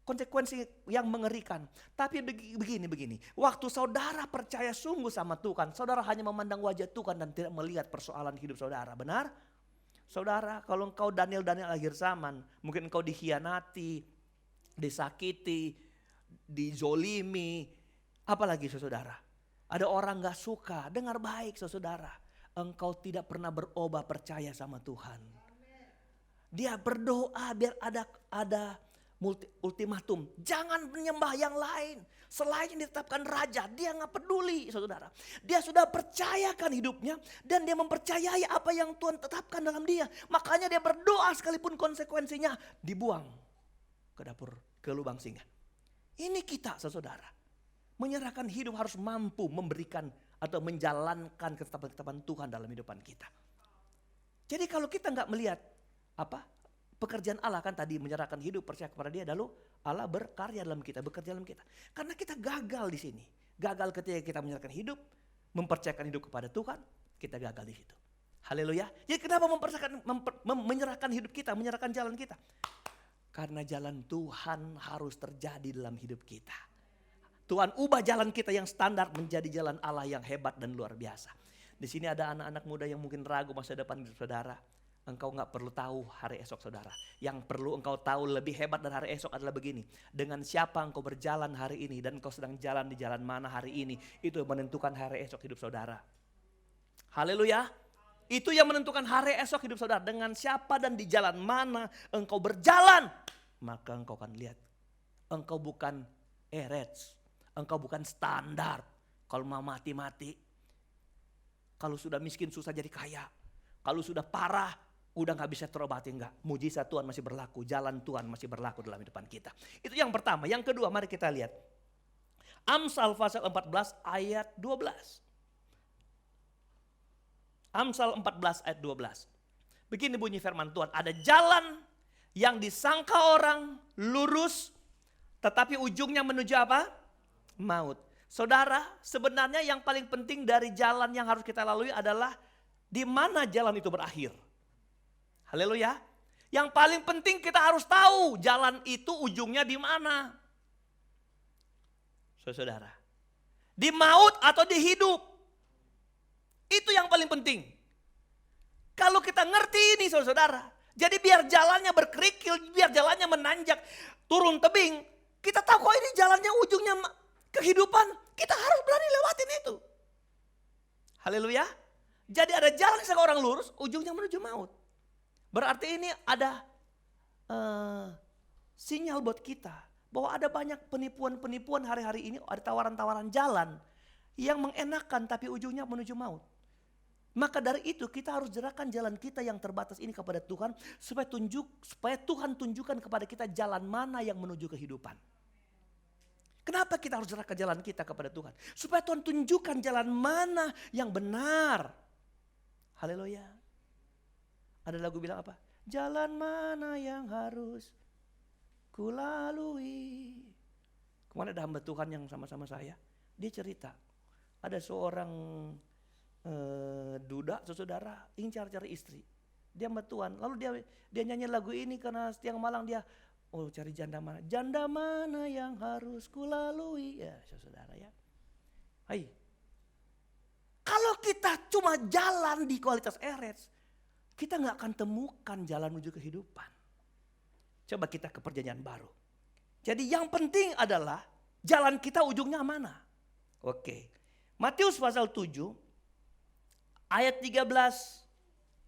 Konsekuensi yang mengerikan. Tapi begini. Waktu saudara percaya sungguh sama Tuhan, saudara hanya memandang wajah Tuhan dan tidak melihat persoalan hidup saudara. Benar? Saudara, kalau engkau Daniel akhir zaman, mungkin engkau dikhianati, disakiti, dizolimi. Apalagi saudara, ada orang gak suka, dengar baik saudara. Engkau tidak pernah berubah percaya sama Tuhan. Dia berdoa biar ada ultimatum. Jangan menyembah yang lain. Selain yang ditetapkan raja, dia gak peduli saudara. Dia sudah percayakan hidupnya dan dia mempercayai apa yang Tuhan tetapkan dalam dia. Makanya dia berdoa sekalipun konsekuensinya dibuang ke dapur, ke lubang singa. Ini kita saudara. Menyerahkan hidup harus mampu memberikan atau menjalankan ketetapan-ketetapan Tuhan dalam hidupan kita. Jadi kalau kita gak melihat pekerjaan Allah kan tadi menyerahkan hidup percaya kepada Dia, lalu Allah berkarya dalam kita, bekerja dalam kita. Karena kita gagal di sini. Gagal ketika kita menyerahkan hidup, mempercayakan hidup kepada Tuhan, kita gagal di situ. Haleluya. Jadi kenapa menyerahkan hidup kita, menyerahkan jalan kita? Karena jalan Tuhan harus terjadi dalam hidup kita. Tuhan ubah jalan kita yang standar menjadi jalan Allah yang hebat dan luar biasa. Di sini ada anak-anak muda yang mungkin ragu masa depan saudara. Engkau gak perlu tahu hari esok saudara. Yang perlu engkau tahu lebih hebat dari hari esok adalah begini. Dengan siapa engkau berjalan hari ini dan engkau sedang jalan di jalan mana hari ini. Itu yang menentukan hari esok hidup saudara. Haleluya. Itu yang menentukan hari esok hidup saudara. Dengan siapa dan di jalan mana engkau berjalan. Maka engkau akan lihat. Engkau bukan average. Engkau bukan standar. Kalau mau mati-mati. Kalau sudah miskin susah jadi kaya. Kalau sudah parah, udah gak bisa terobati, enggak. Mujizat Tuhan masih berlaku, jalan Tuhan masih berlaku dalam hidupan kita. Itu yang pertama. Yang kedua, mari kita lihat. Amsal pasal 14 ayat 12. Amsal 14 ayat 12. Begini bunyi firman Tuhan. Ada jalan yang disangka orang lurus, tetapi ujungnya menuju apa? Maut. Saudara, sebenarnya yang paling penting dari jalan yang harus kita lalui adalah di mana jalan itu berakhir. Haleluya. Yang paling penting kita harus tahu jalan itu ujungnya di mana. Saudara. Di maut atau di hidup. Itu yang paling penting. Kalau kita ngerti ini saudara. Jadi biar jalannya berkerikil, biar jalannya menanjak, turun tebing. Kita tahu kok ini jalannya ujungnya kehidupan. Kita harus berani lewatin itu. Haleluya. Jadi ada jalan yang orang lurus, ujungnya menuju maut. Berarti ini ada sinyal buat kita. Bahwa ada banyak penipuan-penipuan hari-hari ini, ada tawaran-tawaran jalan yang mengenakan tapi ujungnya menuju maut. Maka dari itu kita harus jerahkan jalan kita yang terbatas ini kepada Tuhan. Supaya Tuhan tunjukkan kepada kita jalan mana yang menuju kehidupan. Kenapa kita harus jerahkan jalan kita kepada Tuhan? Supaya Tuhan tunjukkan jalan mana yang benar. Haleluya. Ada lagu bilang apa? Jalan mana yang harus kulalui. Kemarin ada hamba Tuhan yang sama-sama saya. Dia cerita. Ada seorang duda, saudara, ingin cari istri. Dia hamba Tuhan. Lalu dia nyanyi lagu ini karena setiap malam dia cari janda mana. Janda mana yang harus kulalui. Ya saudara ya. Hai. Kalau kita cuma jalan di kualitas average, kita gak akan temukan jalan menuju kehidupan. Coba kita ke perjanjian baru. Jadi yang penting adalah jalan kita ujungnya mana. Oke. Matius pasal 7 ayat 13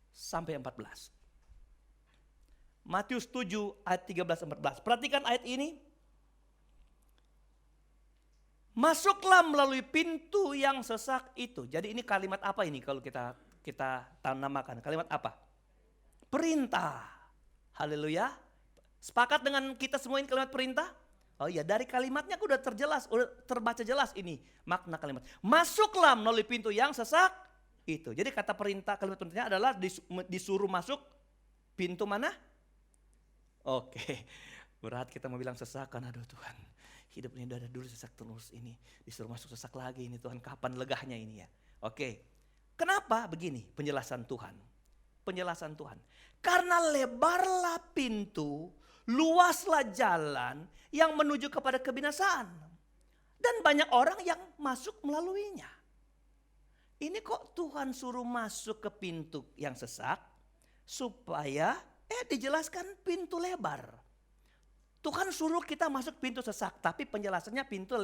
sampai 14. Matius 7 ayat 13-14. Perhatikan ayat ini. Masuklah melalui pintu yang sesak itu. Jadi ini kalimat apa ini kalau kita namakan? Kalimat apa? Perintah. Haleluya. Sepakat dengan kita semua ini kalimat perintah? Oh iya, dari kalimatnya udah terbaca jelas ini makna kalimat. Masuklah melalui pintu yang sesak itu. Jadi kata perintah, kalimat perintahnya adalah disuruh masuk pintu mana? Oke. Berat kita mau bilang sesak kan, aduh Tuhan. Hidup ini udah dulu sesak terus ini. Disuruh masuk sesak lagi ini Tuhan, kapan legahnya ini ya. Oke. Kenapa begini penjelasan Tuhan? Penjelasan Tuhan. Karena lebarlah pintu, luaslah jalan yang menuju kepada kebinasaan. Dan banyak orang yang masuk melaluinya. Ini kok Tuhan suruh masuk ke pintu yang sesak supaya dijelaskan pintu lebar. Tuhan suruh kita masuk pintu sesak, tapi penjelasannya pintu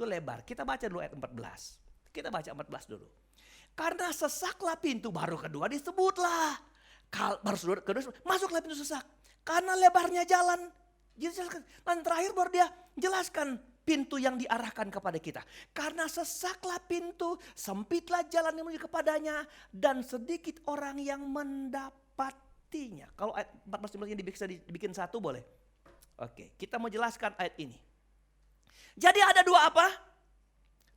lebar. Kita baca dulu ayat 14. Kita baca 14 dulu. Karena sesaklah pintu, baru kedua disebutlah. Baru kedua masuklah pintu sesak. Karena lebarnya jalan. Dan terakhir baru dia jelaskan pintu yang diarahkan kepada kita. Karena sesaklah pintu, sempitlah jalan yang menuju kepadanya, dan sedikit orang yang mendapatinya. Kalau ayat 14 ini bisa dibikin satu boleh? Oke, kita mau jelaskan ayat ini. Jadi ada dua apa?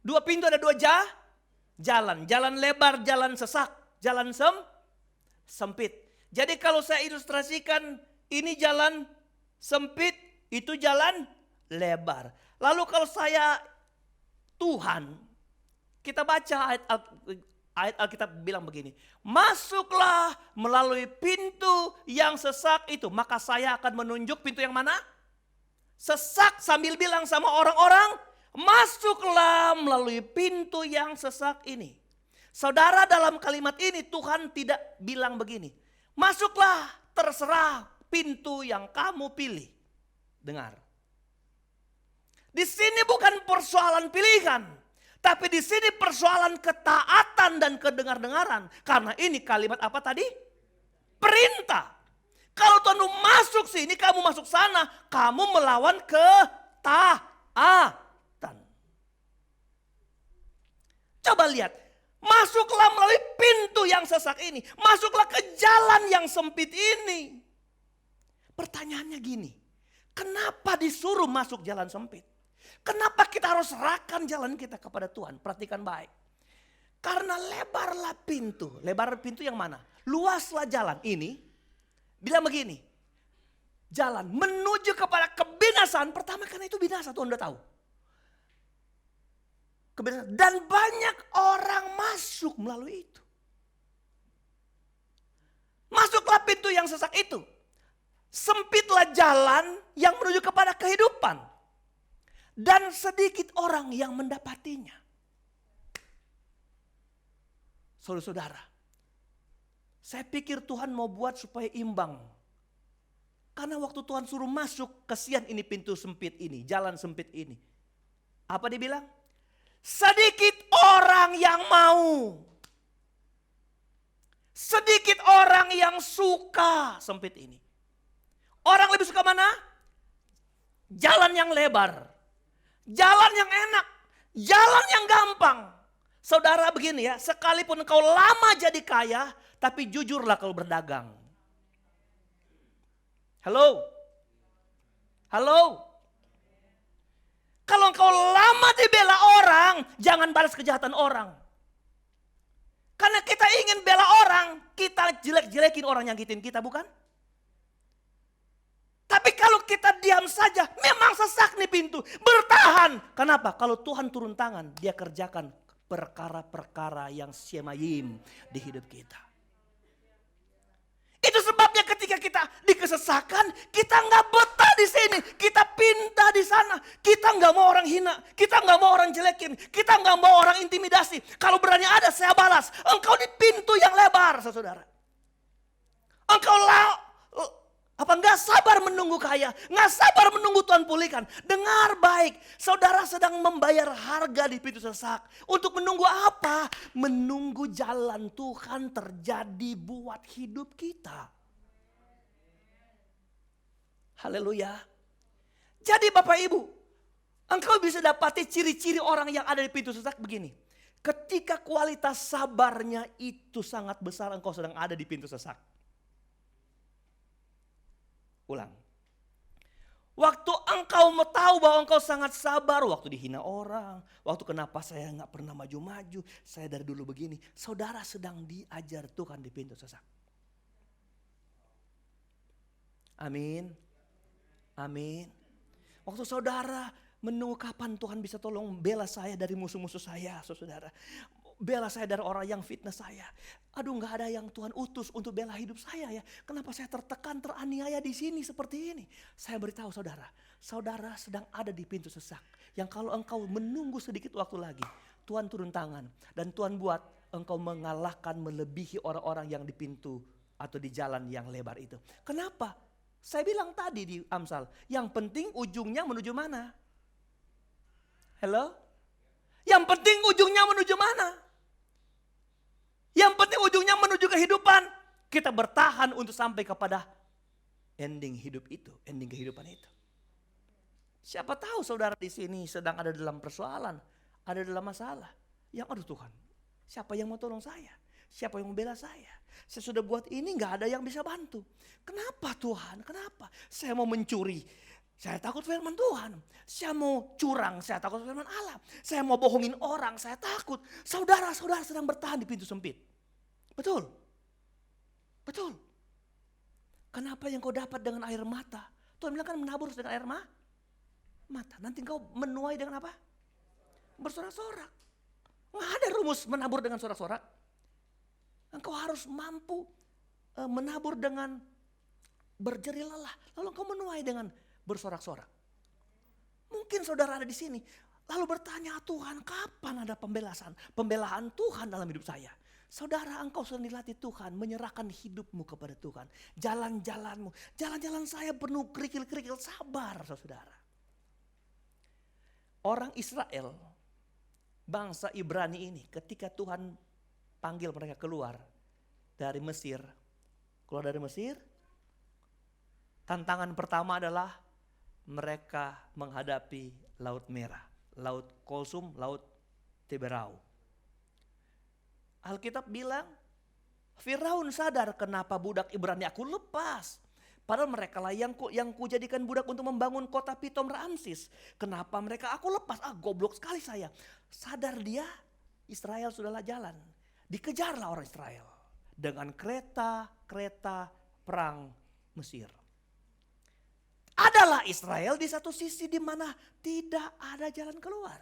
Dua pintu, ada dua jalan. Jalan lebar, jalan sesak, jalan sempit. Jadi kalau saya ilustrasikan, ini jalan sempit, itu jalan lebar. Lalu kalau saya Tuhan, kita baca ayat Alkitab bilang begini. Masuklah melalui pintu yang sesak itu. Maka saya akan menunjuk pintu yang mana? Sesak, sambil bilang sama orang-orang, masuklah melalui pintu yang sesak ini. Saudara, dalam kalimat ini Tuhan tidak bilang begini. Masuklah, terserah pintu yang kamu pilih. Dengar. Di sini bukan persoalan pilihan. Tapi di sini persoalan ketaatan dan kedengar-dengaran. Karena ini kalimat apa tadi? Perintah. Kalau Tuhan masuk sini, kamu masuk sana, kamu melawan ketaatan. Coba lihat, masuklah melalui pintu yang sesak ini. Masuklah ke jalan yang sempit ini. Pertanyaannya gini, kenapa disuruh masuk jalan sempit? Kenapa kita harus serahkan jalan kita kepada Tuhan? Perhatikan baik. Karena lebarlah pintu. Lebar pintu yang mana? Luaslah jalan ini. Bilang begini. Jalan menuju kepada kebinasaan. Pertama karena itu binasa, Tuhan udah tahu. Kebinasaan. Dan banyak orang masuk melalui itu. Masuklah pintu yang sesak itu. Sempitlah jalan yang menuju kepada kehidupan. Dan sedikit orang yang mendapatinya. Saudara-saudara, saya pikir Tuhan mau buat supaya imbang. Karena waktu Tuhan suruh masuk, kesian ini pintu sempit ini, jalan sempit ini. Apa dia bilang? Sedikit orang yang mau. Sedikit orang yang suka sempit ini. Orang lebih suka mana? Jalan yang lebar. Jalan yang enak. Jalan yang gampang. Saudara begini ya, sekalipun kau lama jadi kaya, tapi jujurlah kalau berdagang. Halo? Halo? Kalau engkau lama dibela orang, jangan balas kejahatan orang. Karena kita ingin bela orang, kita jelek-jelekin orang yang nyakitin kita, bukan? Tapi kalau kita diam saja, memang sesak nih pintu. Bertahan. Kenapa? Kalau Tuhan turun tangan, dia kerjakan perkara-perkara yang semayim di hidup kita. Itu sebabnya ketika kita dikesesakan, kita nggak betah di sini, kita pindah di sana. Kita nggak mau orang hina, kita nggak mau orang jelekin, kita nggak mau orang intimidasi. Kalau berani ada, saya balas. Engkau di pintu yang lebar, saudara. Engkau nggak sabar menunggu kaya, nggak sabar menunggu Tuhan pulihkan. Dengar baik, saudara sedang membayar harga di pintu sesak. Untuk menunggu apa? Menunggu jalan Tuhan terjadi buat hidup kita. Haleluya. Jadi Bapak Ibu, engkau bisa dapati ciri-ciri orang yang ada di pintu sesak begini. Ketika kualitas sabarnya itu sangat besar, engkau sedang ada di pintu sesak. Ulang. Waktu engkau mau tahu bahwa engkau sangat sabar, waktu dihina orang, waktu kenapa saya nggak pernah maju-maju, saya dari dulu begini. Saudara sedang diajar Tuhan di pintu sesak. Amin. Amin. Waktu saudara menunggu kapan Tuhan bisa tolong bela saya dari musuh-musuh saya, saudara. Bela saya dari orang yang fitnah saya. Aduh, nggak ada yang Tuhan utus untuk bela hidup saya ya. Kenapa saya tertekan, teraniaya di sini seperti ini? Saya beritahu saudara, saudara sedang ada di pintu sesak. Yang kalau engkau menunggu sedikit waktu lagi, Tuhan turun tangan. Dan Tuhan buat engkau mengalahkan, melebihi orang-orang yang di pintu atau di jalan yang lebar itu. Kenapa? Saya bilang tadi di Amsal, yang penting ujungnya menuju mana? Halo? Yang penting ujungnya menuju mana? Yang penting ujungnya menuju kehidupan. Kita bertahan untuk sampai kepada ending hidup itu, ending kehidupan itu. Siapa tahu saudara di sini sedang ada dalam persoalan, ada dalam masalah. Yang aduh Tuhan, siapa yang mau tolong saya? Siapa yang membela saya? Saya sudah buat ini, nggak ada yang bisa bantu. Kenapa Tuhan? Kenapa? Saya mau mencuri, saya takut firman Tuhan. Saya mau curang, saya takut firman Allah. Saya mau bohongin orang, saya takut. Saudara-saudara sedang bertahan di pintu sempit. Betul? Betul. Kenapa yang kau dapat dengan air mata? Tuhan bilang kan menabur dengan air mata. Nanti kau menuai dengan apa? Bersorak-sorak. Nggak ada rumus menabur dengan sorak-sorak. Engkau harus mampu menabur dengan berjerih lelah. Lalu engkau menuai dengan bersorak-sorak. Mungkin saudara ada di sini. Lalu bertanya, Tuhan kapan ada pembelaan Tuhan dalam hidup saya? Saudara, engkau sedang dilatih Tuhan menyerahkan hidupmu kepada Tuhan. Jalan-jalanmu, jalan-jalan saya penuh kerikil-kerikil, sabar saudara. Orang Israel, bangsa Ibrani ini ketika Tuhan panggil mereka keluar dari Mesir. Keluar dari Mesir, tantangan pertama adalah mereka menghadapi Laut Merah, Laut Kulsum, Laut Tiberau. Alkitab bilang, Firaun sadar kenapa budak Ibrani aku lepas. Padahal mereka lah yang kujadikan budak untuk membangun kota Pitom Ramsis. Kenapa mereka aku lepas? Goblok sekali saya. Sadar dia, Israel sudahlah jalan. Dikejarlah orang Israel dengan kereta perang Mesir. Adalah Israel di satu sisi di mana tidak ada jalan keluar.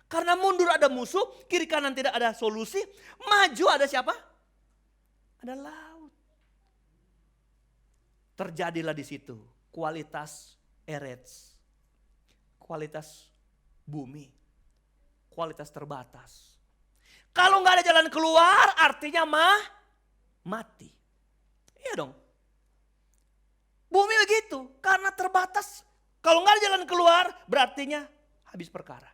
Karena mundur ada musuh, kiri kanan tidak ada solusi, maju ada siapa? Ada laut. Terjadilah di situ kualitas erets, kualitas bumi, kualitas terbatas. Kalau nggak ada jalan keluar artinya mati. Iya dong. Bumi begitu, karena terbatas. Kalau nggak ada jalan keluar berartinya habis perkara.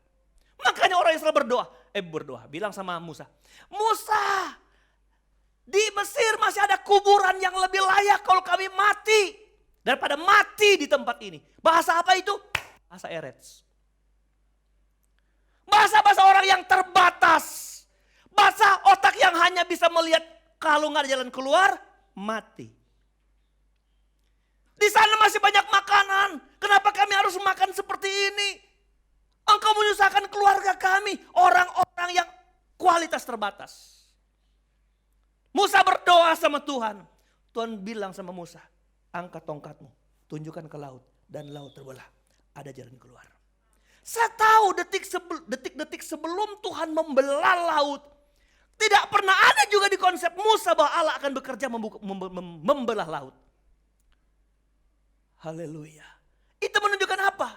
Makanya orang Israel berdoa, bilang sama Musa, Musa, di Mesir masih ada kuburan yang lebih layak kalau kami mati daripada mati di tempat ini. Bahasa apa itu? Bahasa Erets. Bahasa orang yang terbatas. Bahasa otak yang hanya bisa melihat kalau nggak ada jalan keluar, mati. Di sana masih banyak makanan. Kenapa kami harus makan seperti ini? Engkau menyusahkan keluarga kami, orang-orang yang kualitas terbatas. Musa berdoa sama Tuhan. Tuhan bilang sama Musa, angkat tongkatmu, tunjukkan ke laut, dan laut terbelah. Ada jalan keluar. Saya tahu detik-detik sebelum Tuhan membelah laut, tidak pernah ada juga di konsep Musa bahwa Allah akan bekerja membelah laut. Haleluya. Itu menunjukkan apa?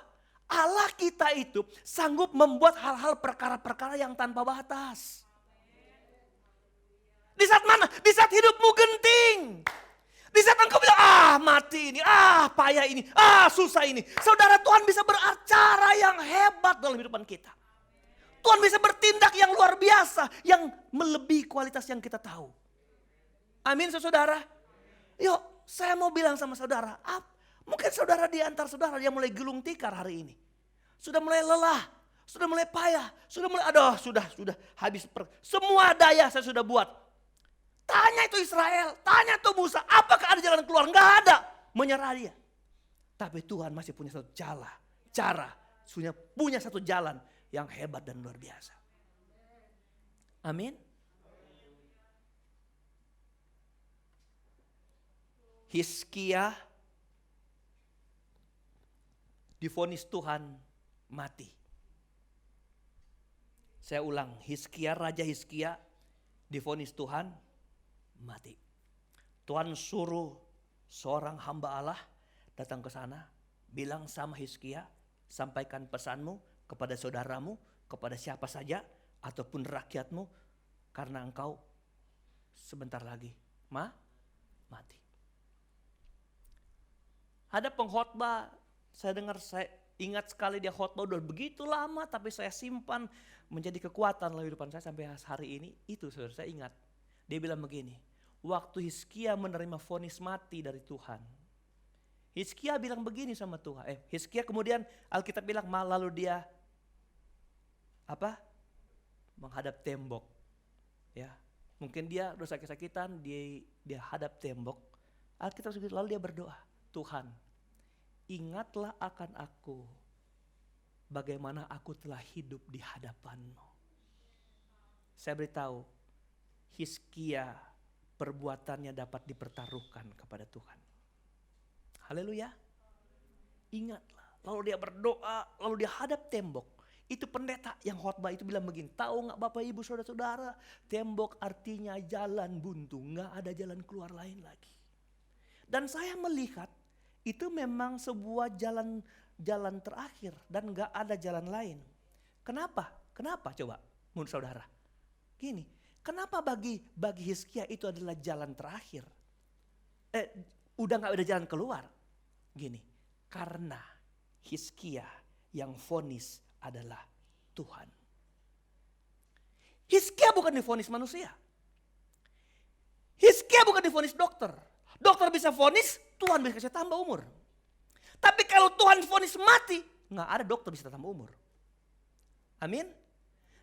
Allah kita itu sanggup membuat hal-hal perkara-perkara yang tanpa batas. Di saat mana? Di saat hidupmu genting. Di saat engkau bilang, mati ini, payah ini, susah ini. Saudara, Tuhan bisa beracara yang hebat dalam kehidupan kita. Tuhan bisa bertindak yang luar biasa, yang melebihi kualitas yang kita tahu. Amin saudara. Yuk, saya mau bilang sama saudara, Mungkin saudara di antara saudara yang mulai gulung tikar hari ini. Sudah mulai lelah, sudah mulai payah, sudah mulai sudah habis semua daya saya sudah buat. Tanya itu Israel, tanya itu Musa, apakah ada jalan keluar? Enggak ada, menyerah dia. Tapi Tuhan masih punya satu cara, punya satu jalan yang hebat dan luar biasa. Amin. Hizkia divonis Tuhan mati. Saya ulang, Raja Hizkia divonis Tuhan mati. Tuhan suruh seorang hamba Allah datang ke sana, bilang sama Hizkia, sampaikan pesanmu kepada saudaramu, kepada siapa saja, ataupun rakyatmu, karena engkau sebentar lagi mati. Ada pengkhotbah, saya ingat sekali dia khotbah udah begitu lama, tapi saya simpan menjadi kekuatan dalam kehidupan saya sampai hari ini. Itu saudara, saya ingat. Dia bilang begini, waktu Hizkia menerima vonis mati dari Tuhan, Hizkia bilang begini sama Tuhan. Hizkia kemudian Alkitab bilang lalu dia menghadap tembok. Ya, mungkin dia udah sakit-sakitan, dia hadap tembok. Alkitab lalu dia berdoa, Tuhan, ingatlah akan aku, bagaimana aku telah hidup di hadapan-Mu. Saya beritahu, Hizkia perbuatannya dapat dipertaruhkan kepada Tuhan. Haleluya. Ingatlah. Lalu dia berdoa, lalu dia hadap tembok. Itu pendeta yang khotbah itu bilang begini, tahu gak Bapak Ibu Saudara-saudara, tembok artinya jalan buntu, gak ada jalan keluar lain lagi. Dan saya melihat itu memang sebuah jalan terakhir dan gak ada jalan lain. Kenapa? Kenapa coba menurut saudara? Gini, kenapa bagi Hizkia itu adalah jalan terakhir? Udah gak ada jalan keluar. Gini, karena Hizkia yang vonis adalah Tuhan. Hizkia bukan divonis manusia. Hizkia bukan divonis dokter. Dokter bisa vonis, Tuhan bisa kasih tambah umur. Tapi kalau Tuhan vonis mati, nggak ada dokter bisa tambah umur. Amin.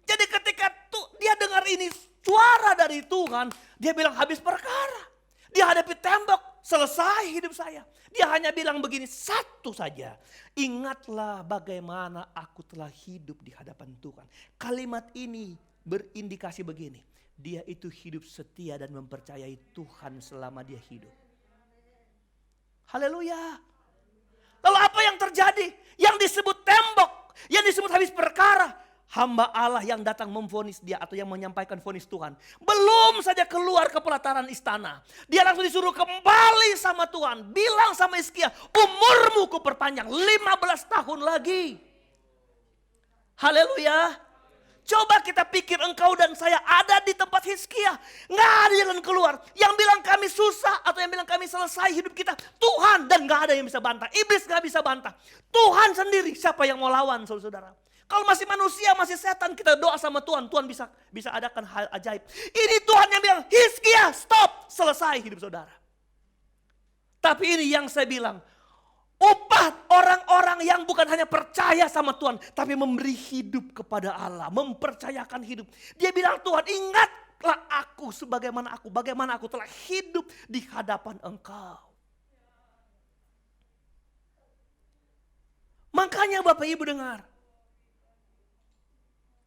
Jadi ketika dia dengar ini suara dari Tuhan, dia bilang habis perkara. Dia hadapi tembok, selesai hidup saya. Dia hanya bilang begini, satu saja. Ingatlah bagaimana aku telah hidup di hadapan Tuhan. Kalimat ini berindikasi begini. Dia itu hidup setia dan mempercayai Tuhan selama dia hidup. Haleluya. Lalu apa yang terjadi? Yang disebut tembok, yang disebut habis perkara. Hamba Allah yang datang memvonis dia atau yang menyampaikan vonis Tuhan. Belum saja keluar ke pelataran istana. Dia langsung disuruh kembali sama Tuhan. Bilang sama Hizkia, umurmu kuperpanjang 15 tahun lagi. Haleluya. Coba kita pikir engkau dan saya ada di tempat Hizkia. Nggak ada jalan keluar. Yang bilang kami susah atau yang bilang kami selesai hidup kita. Tuhan, dan nggak ada yang bisa bantah. Iblis nggak bisa bantah. Tuhan sendiri, siapa yang mau lawan saudara-saudara. Kalau masih manusia, masih setan, kita doa sama Tuhan. Tuhan bisa adakan hal ajaib. Ini Tuhan yang bilang, Hizkia stop, selesai hidup saudara. Tapi ini yang saya bilang, upah orang-orang yang bukan hanya percaya sama Tuhan, tapi memberi hidup kepada Allah, mempercayakan hidup. Dia bilang, Tuhan ingatlah aku bagaimana aku telah hidup di hadapan Engkau. Makanya Bapak Ibu dengar,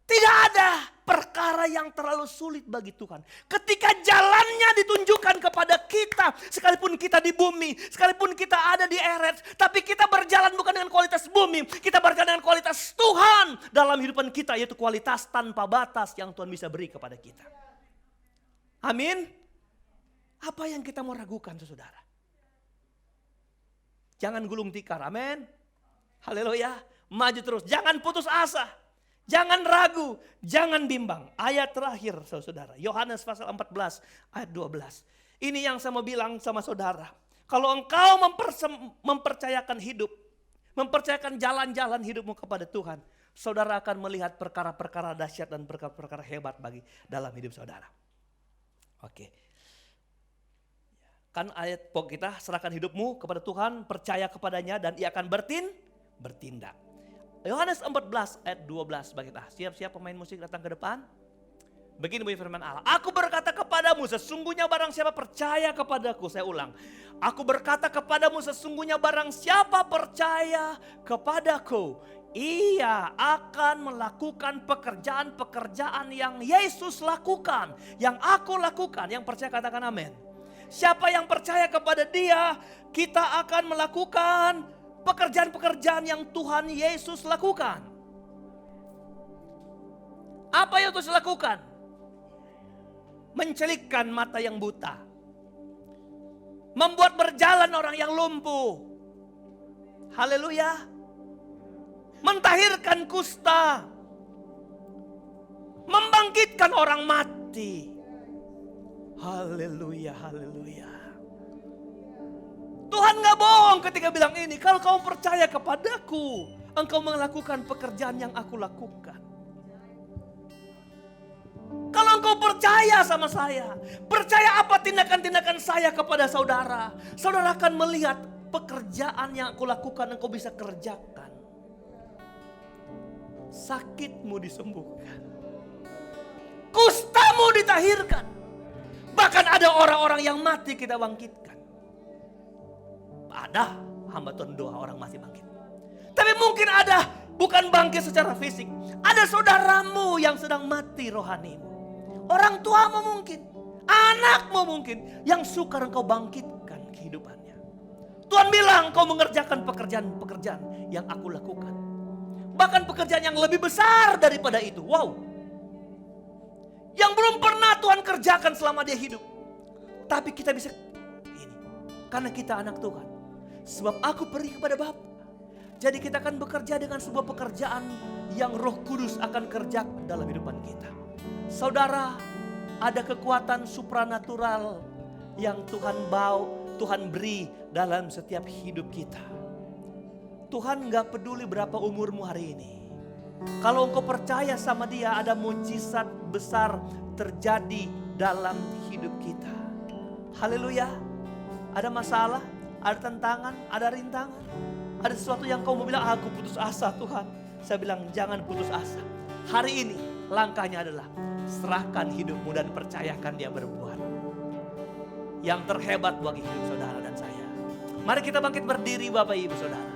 tidak ada perkara yang terlalu sulit bagi Tuhan. Ketika jalannya ditunjukkan kepada kita, sekalipun kita di bumi, sekalipun kita ada di eret, tapi kita berjalan bukan dengan kualitas bumi, kita berjalan dengan kualitas Tuhan dalam kehidupan kita, yaitu kualitas tanpa batas yang Tuhan bisa beri kepada kita. Amin. Apa yang kita mau ragukan, saudara? Jangan gulung tikar, amin. Haleluya. Maju terus, jangan putus asa. Jangan ragu, jangan bimbang. Ayat terakhir saudara, Yohanes pasal 14 ayat 12. Ini yang saya mau bilang sama saudara. Kalau engkau mempercayakan hidup, mempercayakan jalan-jalan hidupmu kepada Tuhan, saudara akan melihat perkara-perkara dahsyat dan perkara-perkara hebat bagi dalam hidup saudara. Oke. Kan ayat pokok kita, serahkan hidupmu kepada Tuhan, percaya kepadanya dan ia akan bertindak. Yohanes 14 ayat 12 bagi kita. Siap-siap pemain musik datang ke depan. Begini bunyi firman Allah. Aku berkata kepadamu, sesungguhnya barang siapa percaya kepadaku. Saya ulang. Aku berkata kepadamu, sesungguhnya barang siapa percaya kepadaku, ia akan melakukan pekerjaan-pekerjaan yang Yesus lakukan, yang aku lakukan. Yang percaya katakan amin. Siapa yang percaya kepada dia, kita akan melakukan pekerjaan-pekerjaan yang Tuhan Yesus lakukan. Apa yang Yesus lakukan? Mencelikkan mata yang buta. Membuat berjalan orang yang lumpuh. Haleluya. Mentahirkan kusta. Membangkitkan orang mati. Haleluya, haleluya. Tuhan gak bohong ketika bilang ini. Kalau kau percaya kepadaku, engkau melakukan pekerjaan yang aku lakukan. Kalau engkau percaya sama saya, percaya apa tindakan-tindakan saya kepada saudara, saudara akan melihat pekerjaan yang aku lakukan engkau bisa kerjakan. Sakitmu disembuhkan. Kustamu ditahirkan. Bahkan ada orang-orang yang mati kita bangkitkan. Ada hamba Tuhan doa orang mati bangkit. Tapi mungkin ada bukan bangkit secara fisik. Ada saudaramu yang sedang mati rohanimu. Orang tuamu mungkin. Anakmu mungkin. Yang sukar engkau bangkitkan kehidupannya. Tuhan bilang kau mengerjakan pekerjaan-pekerjaan yang aku lakukan. Bahkan pekerjaan yang lebih besar daripada itu. Wow. Yang belum pernah Tuhan kerjakan selama dia hidup. Tapi kita bisa ini. Karena kita anak Tuhan. Sebab aku pergi kepada Bapa. Jadi kita akan bekerja dengan sebuah pekerjaan yang Roh Kudus akan kerjakan dalam kehidupan kita. Saudara, ada kekuatan supranatural yang Tuhan beri dalam setiap hidup kita. Tuhan gak peduli berapa umurmu hari ini. Kalau engkau percaya sama dia, ada mujizat besar terjadi dalam hidup kita. Haleluya. Ada masalah, ada tantangan, ada rintangan. Ada sesuatu yang kau mau bilang, aku putus asa Tuhan. Saya bilang jangan putus asa. Hari ini langkahnya adalah serahkan hidupmu dan percayakan dia berbuat. Yang terhebat bagi hidup saudara dan saya. Mari kita bangkit berdiri Bapak Ibu Saudara.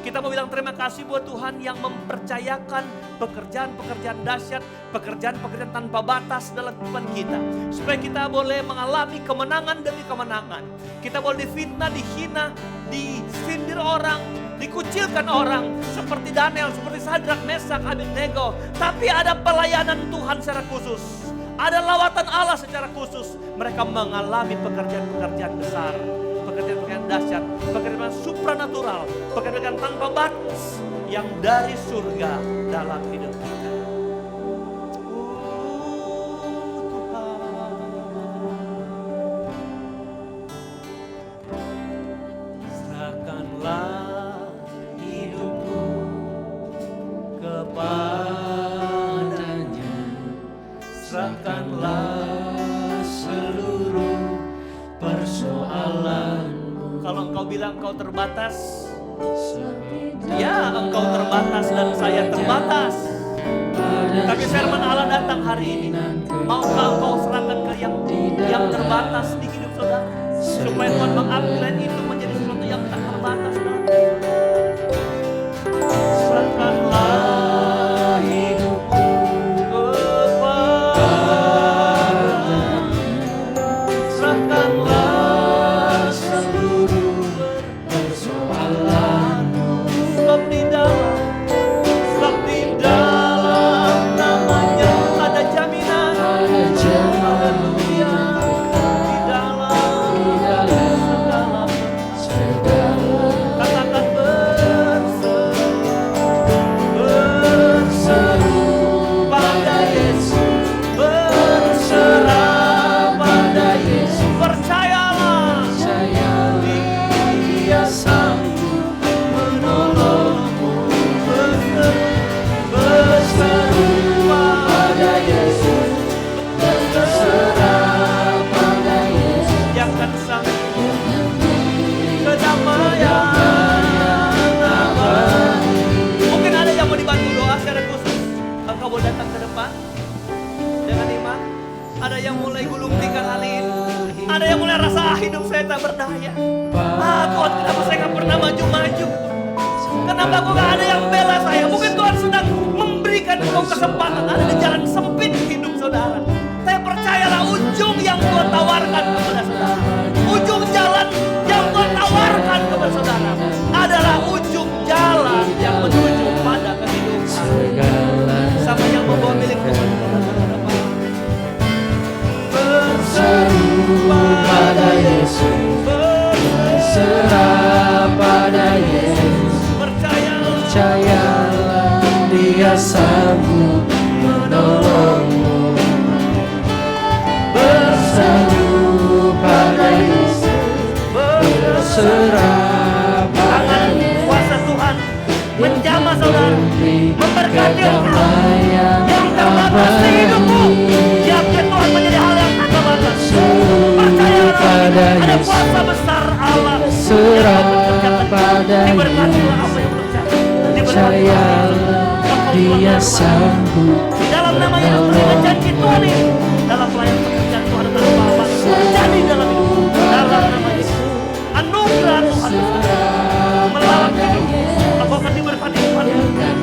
Kita mau bilang terima kasih buat Tuhan yang mempercayakan pekerjaan-pekerjaan dahsyat, pekerjaan-pekerjaan tanpa batas dalam kehidupan kita. Supaya kita boleh mengalami kemenangan demi kemenangan. Kita boleh difitnah, dihina, disindir orang, dikucilkan orang. Seperti Daniel, seperti Sadrak, Mesak, Abednego. Tapi ada pelayanan Tuhan secara khusus. Ada lawatan Allah secara khusus. Mereka mengalami pekerjaan-pekerjaan besar. Pekerjaan-pekerjaan dahsyat, pekerjaan supranatural, pekerjaan tanpa batas yang dari surga dalam hidup kita. Serahkanlah hidupku kepadanya, serahkanlah seluruh persoalan. Kalau engkau bilang engkau terbatas, ya engkau terbatas dan saya terbatas. Tapi firman Allah datang hari ini. Maukah engkau serahkan ke yang terbatas di hidup saudara, supaya Tuhan mengupgrade itu menjadi sesuatu yang tak terbatas. Serahkanlah hidupku kepadanya, serahkanlah datang ke depan dengan iman. Ada yang mulai gulung tikar hari ini. Ada yang mulai rasa hidup saya tak berdaya. Tuhan, kenapa saya gak pernah maju-maju? Kenapa kok gak ada yang bela saya? Mungkin Tuhan sedang memberikan kau kesempatan. Ada di jalan sempit hidup saudara. Saya percayalah ujung yang Tuhan tawarkan kepada saudara, ujung jalan yang Tuhan tawarkan kepada saudara adalah ujung jalan yang menuju pada kehidupan. Sama yang membawa milik Tuhan. Berseru pada Yesus, berserah pada Yesus. Percayalah Dia sanggup menolongmu. Berseru pada Yesus, berserah pada Yesus. Kuasa Tuhan menjamah saudara, memberkati orang yang terbatas di hidupmu. Yakin Tuhan menjadi hal yang tak terbatas. Percayalah ada kuasa besar Allah yang mengerjakan. Diberkatilah apa yang terjadi. Percayalah Dia sanggup. Di dalam nama Yesus terima janji Tuhan ini dalam pelayanan pekerjaan Tuhan dan Bapa terjadi dalam hidup. Dalam nama Yesus, anugerah Tuhan melawan hidup. Engkau akan diberkati Tuhan,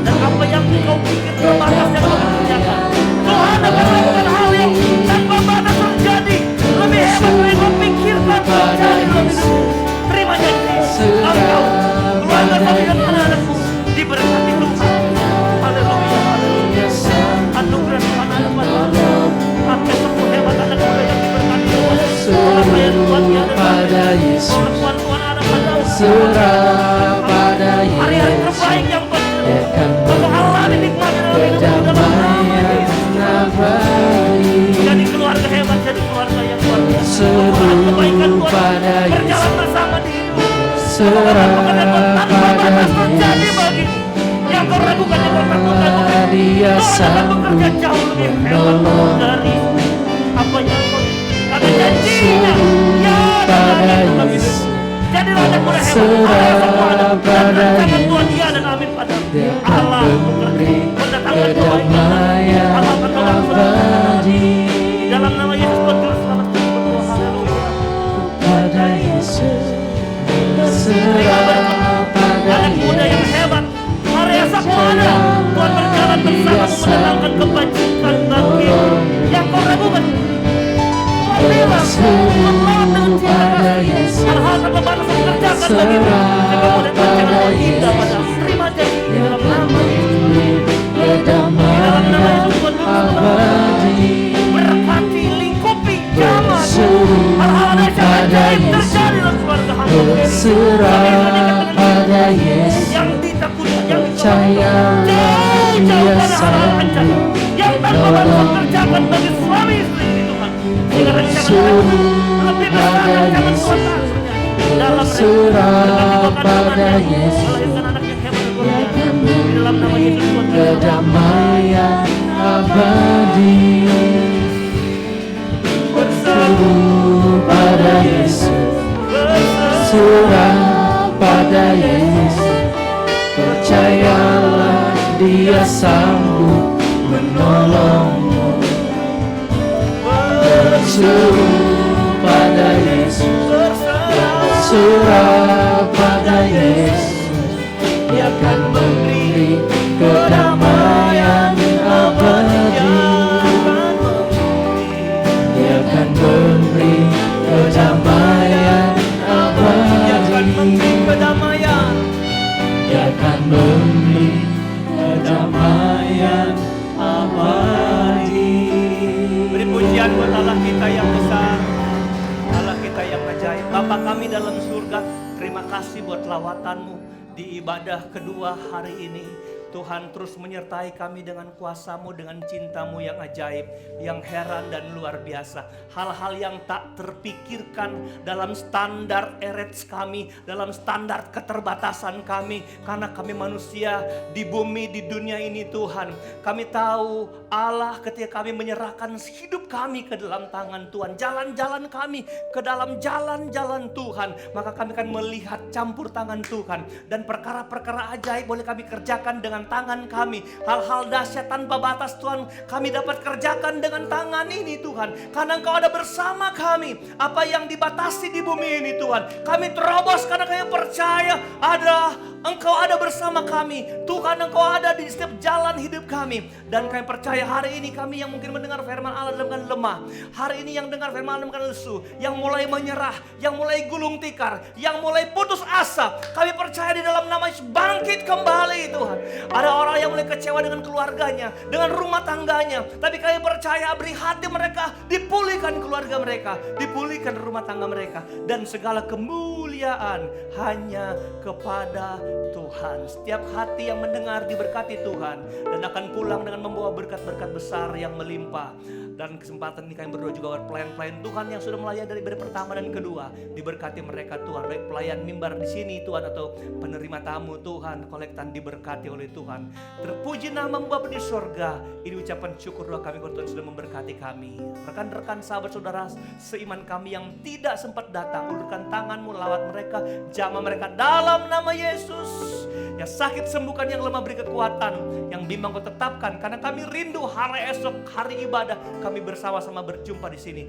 dan apa yang kau pikir terbatas yang kau kerjakan, Tuhan akan lakukan hal yang tanpa batas terjadi. Lebih hebat dari kau pikirkan terjadi dalam hidup. Terima janji engkau, keluarga kami dan anak-anakmu diberkati Tuhan. Haleluya, haleluya. Anugerah Tuhan ada padamu. Pakai semua hebat anak muda yang diberkati Tuhan. Pelayan Tuhan yang ada Yesus. Tuhan ada padamu. Serah pada Hari-hari Yesus, terbaik yang Dia akan Allah dinikmati dalam hidupmu dalam kedamaian abadi. jadi keluarga hebat, jadi keluarga yang luar biasa. Seru Kebaikan Tuhan pada berjalan bersama di hidup. Serah Tanpa batas pada terjadi Yesus, bagimu. Yang kau ragukan, yang kau takutkan, Dia Tuhan akan sanggup bekerja jauh lebih hebat dari apa yang kau ada janjinya. Ya, pada dan Yesus, jadilah anak muda hebat. Allah semua ada. Dan rancangan Tuhan iya dan amin padamu. Dia akan Allah memberi mendatangkan kebaikan. kedamaian Allah akan menolong abadi. di dalam nama Yesus Tuhan Juru Selamat kami berdoa. Haleluya. Pada Yesus, serah pada Anak muda yang Yesus, hebat, hari esok ada Tuhan berjalan bersamamu mendatangkan kebajikan bagi yang kau ragukan. Tuhan bilang, Allah dengan cinta kasih, hal-hal tanpa batas mengerjakan bagimu. Kemudian jangan indah padamu. Terima janji di dalam nama Yesus. Di dalam nama Yesus Tuhan abadi. berkati, lingkupi, jamah hal-hal yang ajaib terjadi dalam keluarga hamba. Berserah pada Yesus, Yang ditakutkan, yang percayalah jauh Dia pada hal-hal ajaib sanggup yang tanpa batas mengerjakan bagi suami istri ini Tuhan. Sehingga rancangan lebih besar rancangan Tuhan tak terjadi dalam berserah pada Yesus, melahirkan anak yang hebat dan luar biasa. Di dalam nama Yesus Tuhan. kedamaian abadi. Berseru pada Yesus, serah pada Yesus, percayalah Dia sanggup menolongmu. Berseru pada Yesus, berserah pada Yesus, Dia akan memberi kedamaian abadi. Dia akan memberi kedamaian abadi. Dia akan memberi kedamaian. Dia akan memberi kedamaian abadi. Beri pujian buat Allah kita yang besar, Allah kita yang ajaib. Bapa kami dalam surga, terima kasih buat lawatan-Mu di ibadah kedua hari ini. Tuhan terus menyertai kami dengan kuasa-Mu, dengan cinta-Mu yang ajaib, yang heran dan luar biasa. Hal-hal yang tak terpikirkan dalam standar erets kami, dalam standar keterbatasan kami. Karena kami manusia di bumi, di dunia ini Tuhan. Kami tahu Allah ketika kami menyerahkan hidup kami ke dalam tangan Tuhan. Jalan-jalan kami ke dalam jalan-jalan Tuhan. Maka kami akan melihat campur tangan Tuhan. Dan perkara-perkara ajaib boleh kami kerjakan dengan dengan tangan kami. Hal-hal dahsyat tanpa batas Tuhan kami dapat kerjakan dengan tangan ini Tuhan. Karena Engkau ada bersama kami. Apa yang dibatasi di bumi ini Tuhan, kami terobos karena kami percaya Engkau ada bersama kami. Tuhan, Engkau ada di setiap jalan hidup kami. Dan kami percaya hari ini kami yang mungkin mendengar firman Allah dalam keadaan lemah, hari ini yang dengar firman Allah dalam keadaan lesu, yang mulai menyerah, yang mulai gulung tikar, yang mulai putus asa, kami percaya di dalam nama Yesus bangkit kembali Tuhan. Ada orang yang mulai kecewa dengan keluarganya, dengan rumah tangganya, tapi kami percaya beri hati mereka, dipulihkan keluarga mereka, dipulihkan rumah tangga mereka, dan segala kemuliaan hanya kepada Tuhan. Setiap hati yang mendengar diberkati Tuhan dan akan pulang dengan membawa berkat-berkat besar yang melimpah. Dan kesempatan ini kami berdoa juga buat pelayan-pelayan Tuhan yang sudah melayani dari ibadah pertama dan kedua. Diberkati mereka Tuhan, baik pelayan mimbar di sini Tuhan atau penerima tamu Tuhan, kolektan diberkati oleh Tuhan. Terpuji nama Bapa di sorga. Ini ucapan syukur doa kami kepada Tuhan sudah memberkati kami. Rekan-rekan sahabat saudara seiman kami yang tidak sempat datang, ulurkan tanganmu, lawat mereka, jamah mereka dalam nama Yesus. Yang sakit sembuhkan, yang lemah beri kekuatan, yang bimbang kau tetapkan. Karena kami rindu hari esok, hari ibadah, kami bersama-sama berjumpa di sini,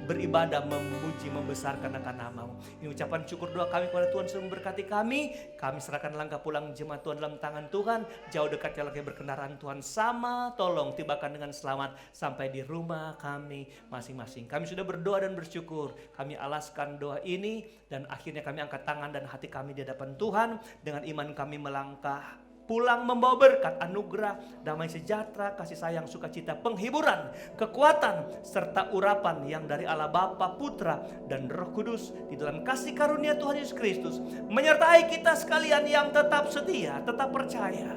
beribadah, memuji, membesarkan akan nama-Mu. Ini ucapan syukur doa kami kepada Tuhan sudah memberkati kami. Kami serahkan langkah pulang jemaat Tuhan dalam tangan Tuhan. Jauh dekat yang lagi berkendaraan Tuhan sama, tolong tibakan dengan selamat sampai di rumah kami masing-masing. Kami sudah berdoa dan bersyukur. Kami alaskan doa ini dan akhirnya kami angkat tangan dan hati kami di hadapan Tuhan. Dengan iman kami melangkah pulang membawa berkat, anugerah, damai sejahtera, kasih sayang, sukacita, penghiburan, kekuatan, serta urapan yang dari Allah Bapa, Putra, dan Roh Kudus di dalam kasih karunia Tuhan Yesus Kristus menyertai kita sekalian yang tetap setia, tetap percaya.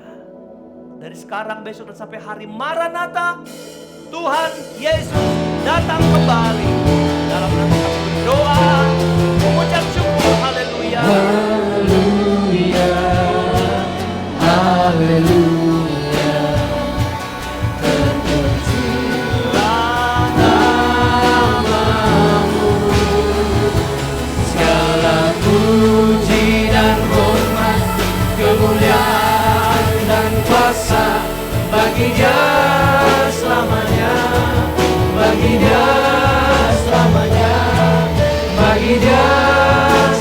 Dari sekarang, besok, dan sampai hari Maranatha, Tuhan Yesus datang kembali. Dalam nama kami berdoa, mengucap syukur, haleluya. Haleluya, terpujilah nama-Mu. Segala puji dan hormat, kemuliaan dan kuasa bagi Dia selamanya, bagi Dia selamanya, bagi Dia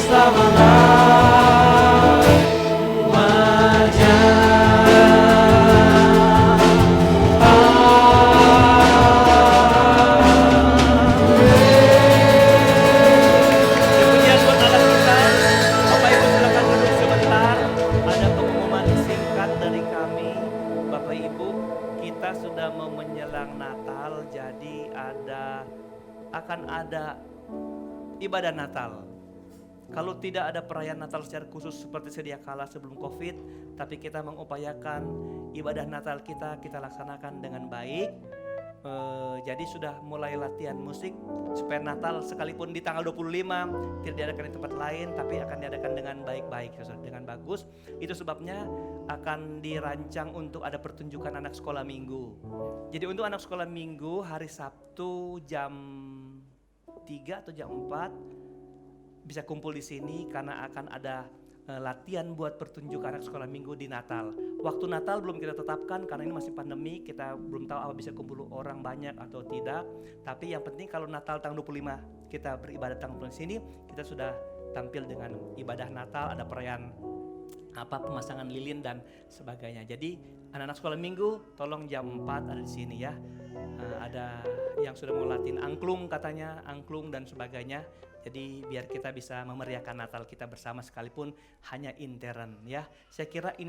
selamanya. Akan ada ibadah Natal. Kalau tidak ada perayaan Natal secara khusus seperti sedia kala sebelum Covid, tapi kita mengupayakan ibadah Natal kita laksanakan dengan baik. Jadi sudah mulai latihan musik supaya Natal sekalipun di tanggal 25 tidak diadakan di tempat lain, tapi akan diadakan dengan baik-baik, dengan bagus. Itu sebabnya akan dirancang untuk ada pertunjukan anak sekolah minggu. Jadi untuk anak sekolah minggu hari Sabtu jam 3 atau jam 4 bisa kumpul di sini karena akan ada latihan buat pertunjukan anak sekolah minggu di Natal. Waktu Natal belum kita tetapkan karena ini masih pandemi, kita belum tahu apa bisa kumpul orang banyak atau tidak. Tapi yang penting kalau Natal tanggal 25 kita beribadah tanggal 25 sini, kita sudah tampil dengan ibadah Natal, ada perayaan pemasangan lilin dan sebagainya. Jadi anak-anak sekolah minggu tolong jam 4 ada di sini ya. Ada yang sudah mau latihan angklung katanya, angklung dan sebagainya. Jadi biar kita bisa memeriahkan Natal kita bersama sekalipun hanya intern ya. Saya kira ini